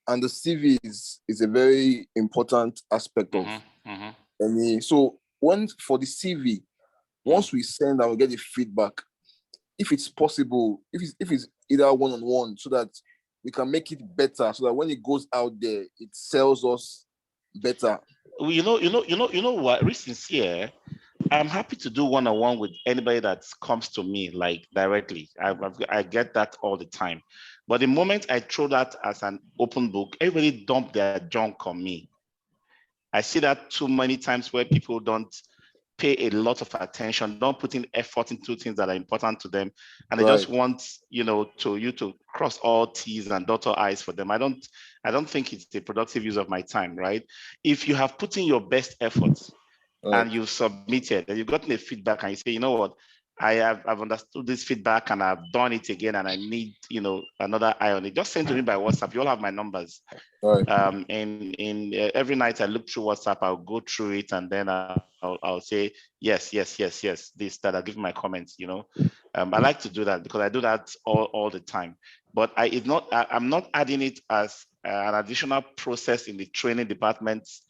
[SPEAKER 10] the CV is a very important aspect of any. So for the CV, once we send and we get the feedback, if it's possible, if it's either one-on-one, so that we can make it better, so that when it goes out there, it sells us better.
[SPEAKER 1] Well, you know what? Reasons here, I'm happy to do one-on-one with anybody that comes to me, like directly. I get that all the time. But the moment I throw that as an open book, everybody dump their junk on me. I see that too many times where people don't pay a lot of attention, don't put in effort into things that are important to them, and they just want you to cross all T's and dot all I's for them. I don't think it's a productive use of my time, right? If you have put in your best efforts and you've submitted and you've gotten a feedback and you say, you know what, I've understood this feedback and I've done it again and I need another eye on it, just send to me by WhatsApp. You all have my numbers. Every night I look through WhatsApp, I'll go through it and then I'll say yes, this, that. I'll give my comments. I like to do that because I do that all the time. But I'm not adding it as an additional process in the training department's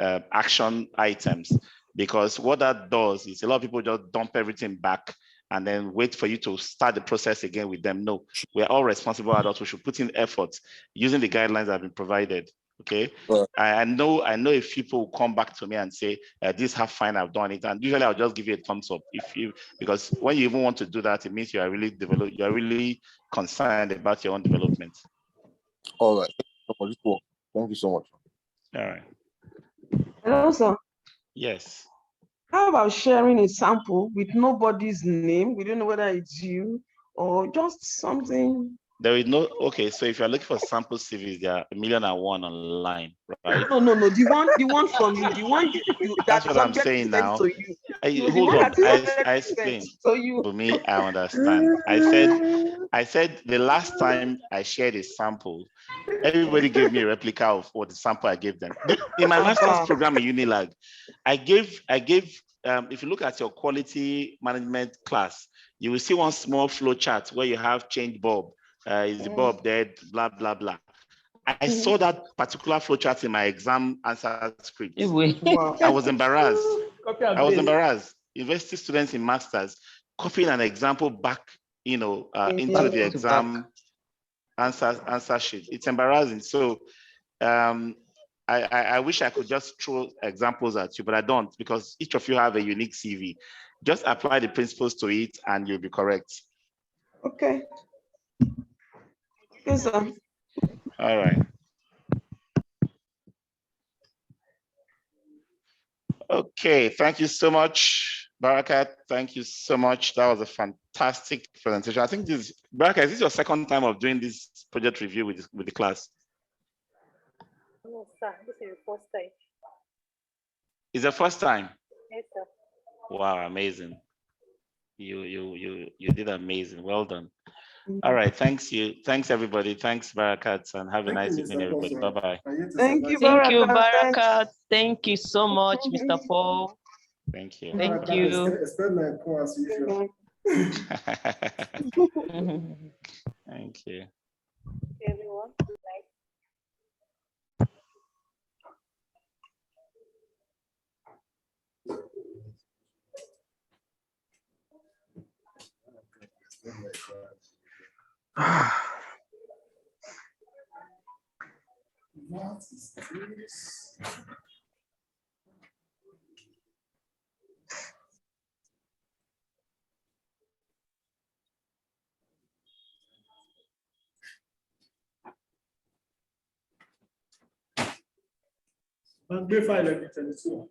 [SPEAKER 1] action items, because what that does is a lot of people just dump everything back and then wait for you to start the process again with them. No, we're all responsible adults. We should put in effort using the guidelines that have been provided. Okay. I know if people will come back to me and say, this half fine, I've done it. And usually I'll just give you a thumbs up because when you even want to do that, it means you are really concerned about your own development.
[SPEAKER 10] All right. Thank you so much.
[SPEAKER 1] All right.
[SPEAKER 7] Hello, sir.
[SPEAKER 1] Yes.
[SPEAKER 7] How about sharing a sample with nobody's name? We don't know whether it's you or just something.
[SPEAKER 1] There is no, okay, so if you're looking for sample CVs, there are 1,000,001 online, right?
[SPEAKER 7] No, the one from you, the one you
[SPEAKER 1] that's what I'm saying now. Hold on, I explained. For me, I understand. I said the last time I shared a sample, everybody gave me a replica of what the sample I gave them. In my master's program in Unilag, I gave if you look at your quality management class, you will see one small flow chart where you have change bulb. Is the bulb dead? Blah, blah, blah. I saw that particular flow chart in my exam answer script.
[SPEAKER 5] Wow.
[SPEAKER 1] I was embarrassed. University students in masters copying an example back, into the exam answer sheet. It's embarrassing. So I wish I could just throw examples at you, but I don't, because each of you have a unique CV. Just apply the principles to it and you'll be correct.
[SPEAKER 7] Okay. Yes, sir.
[SPEAKER 1] All right. Okay, thank you so much, Barakat. Thank you so much. That was a fantastic presentation. I think Barakat, is this your second time of doing this project review with the class?
[SPEAKER 2] No, sir, this is the first time.
[SPEAKER 1] It's the first time?
[SPEAKER 2] Yes, sir.
[SPEAKER 1] Wow, amazing. You did amazing. Well done. All right, thanks everybody. Thanks, Barakat, and have a nice evening, everybody. Bye-bye.
[SPEAKER 7] Thank you,
[SPEAKER 5] Barakat. Thank you so much, Mr. Paul.
[SPEAKER 1] Thank you.
[SPEAKER 5] Thank you.
[SPEAKER 1] Thank you.
[SPEAKER 2] Everyone.
[SPEAKER 9] What is this? And file every 22.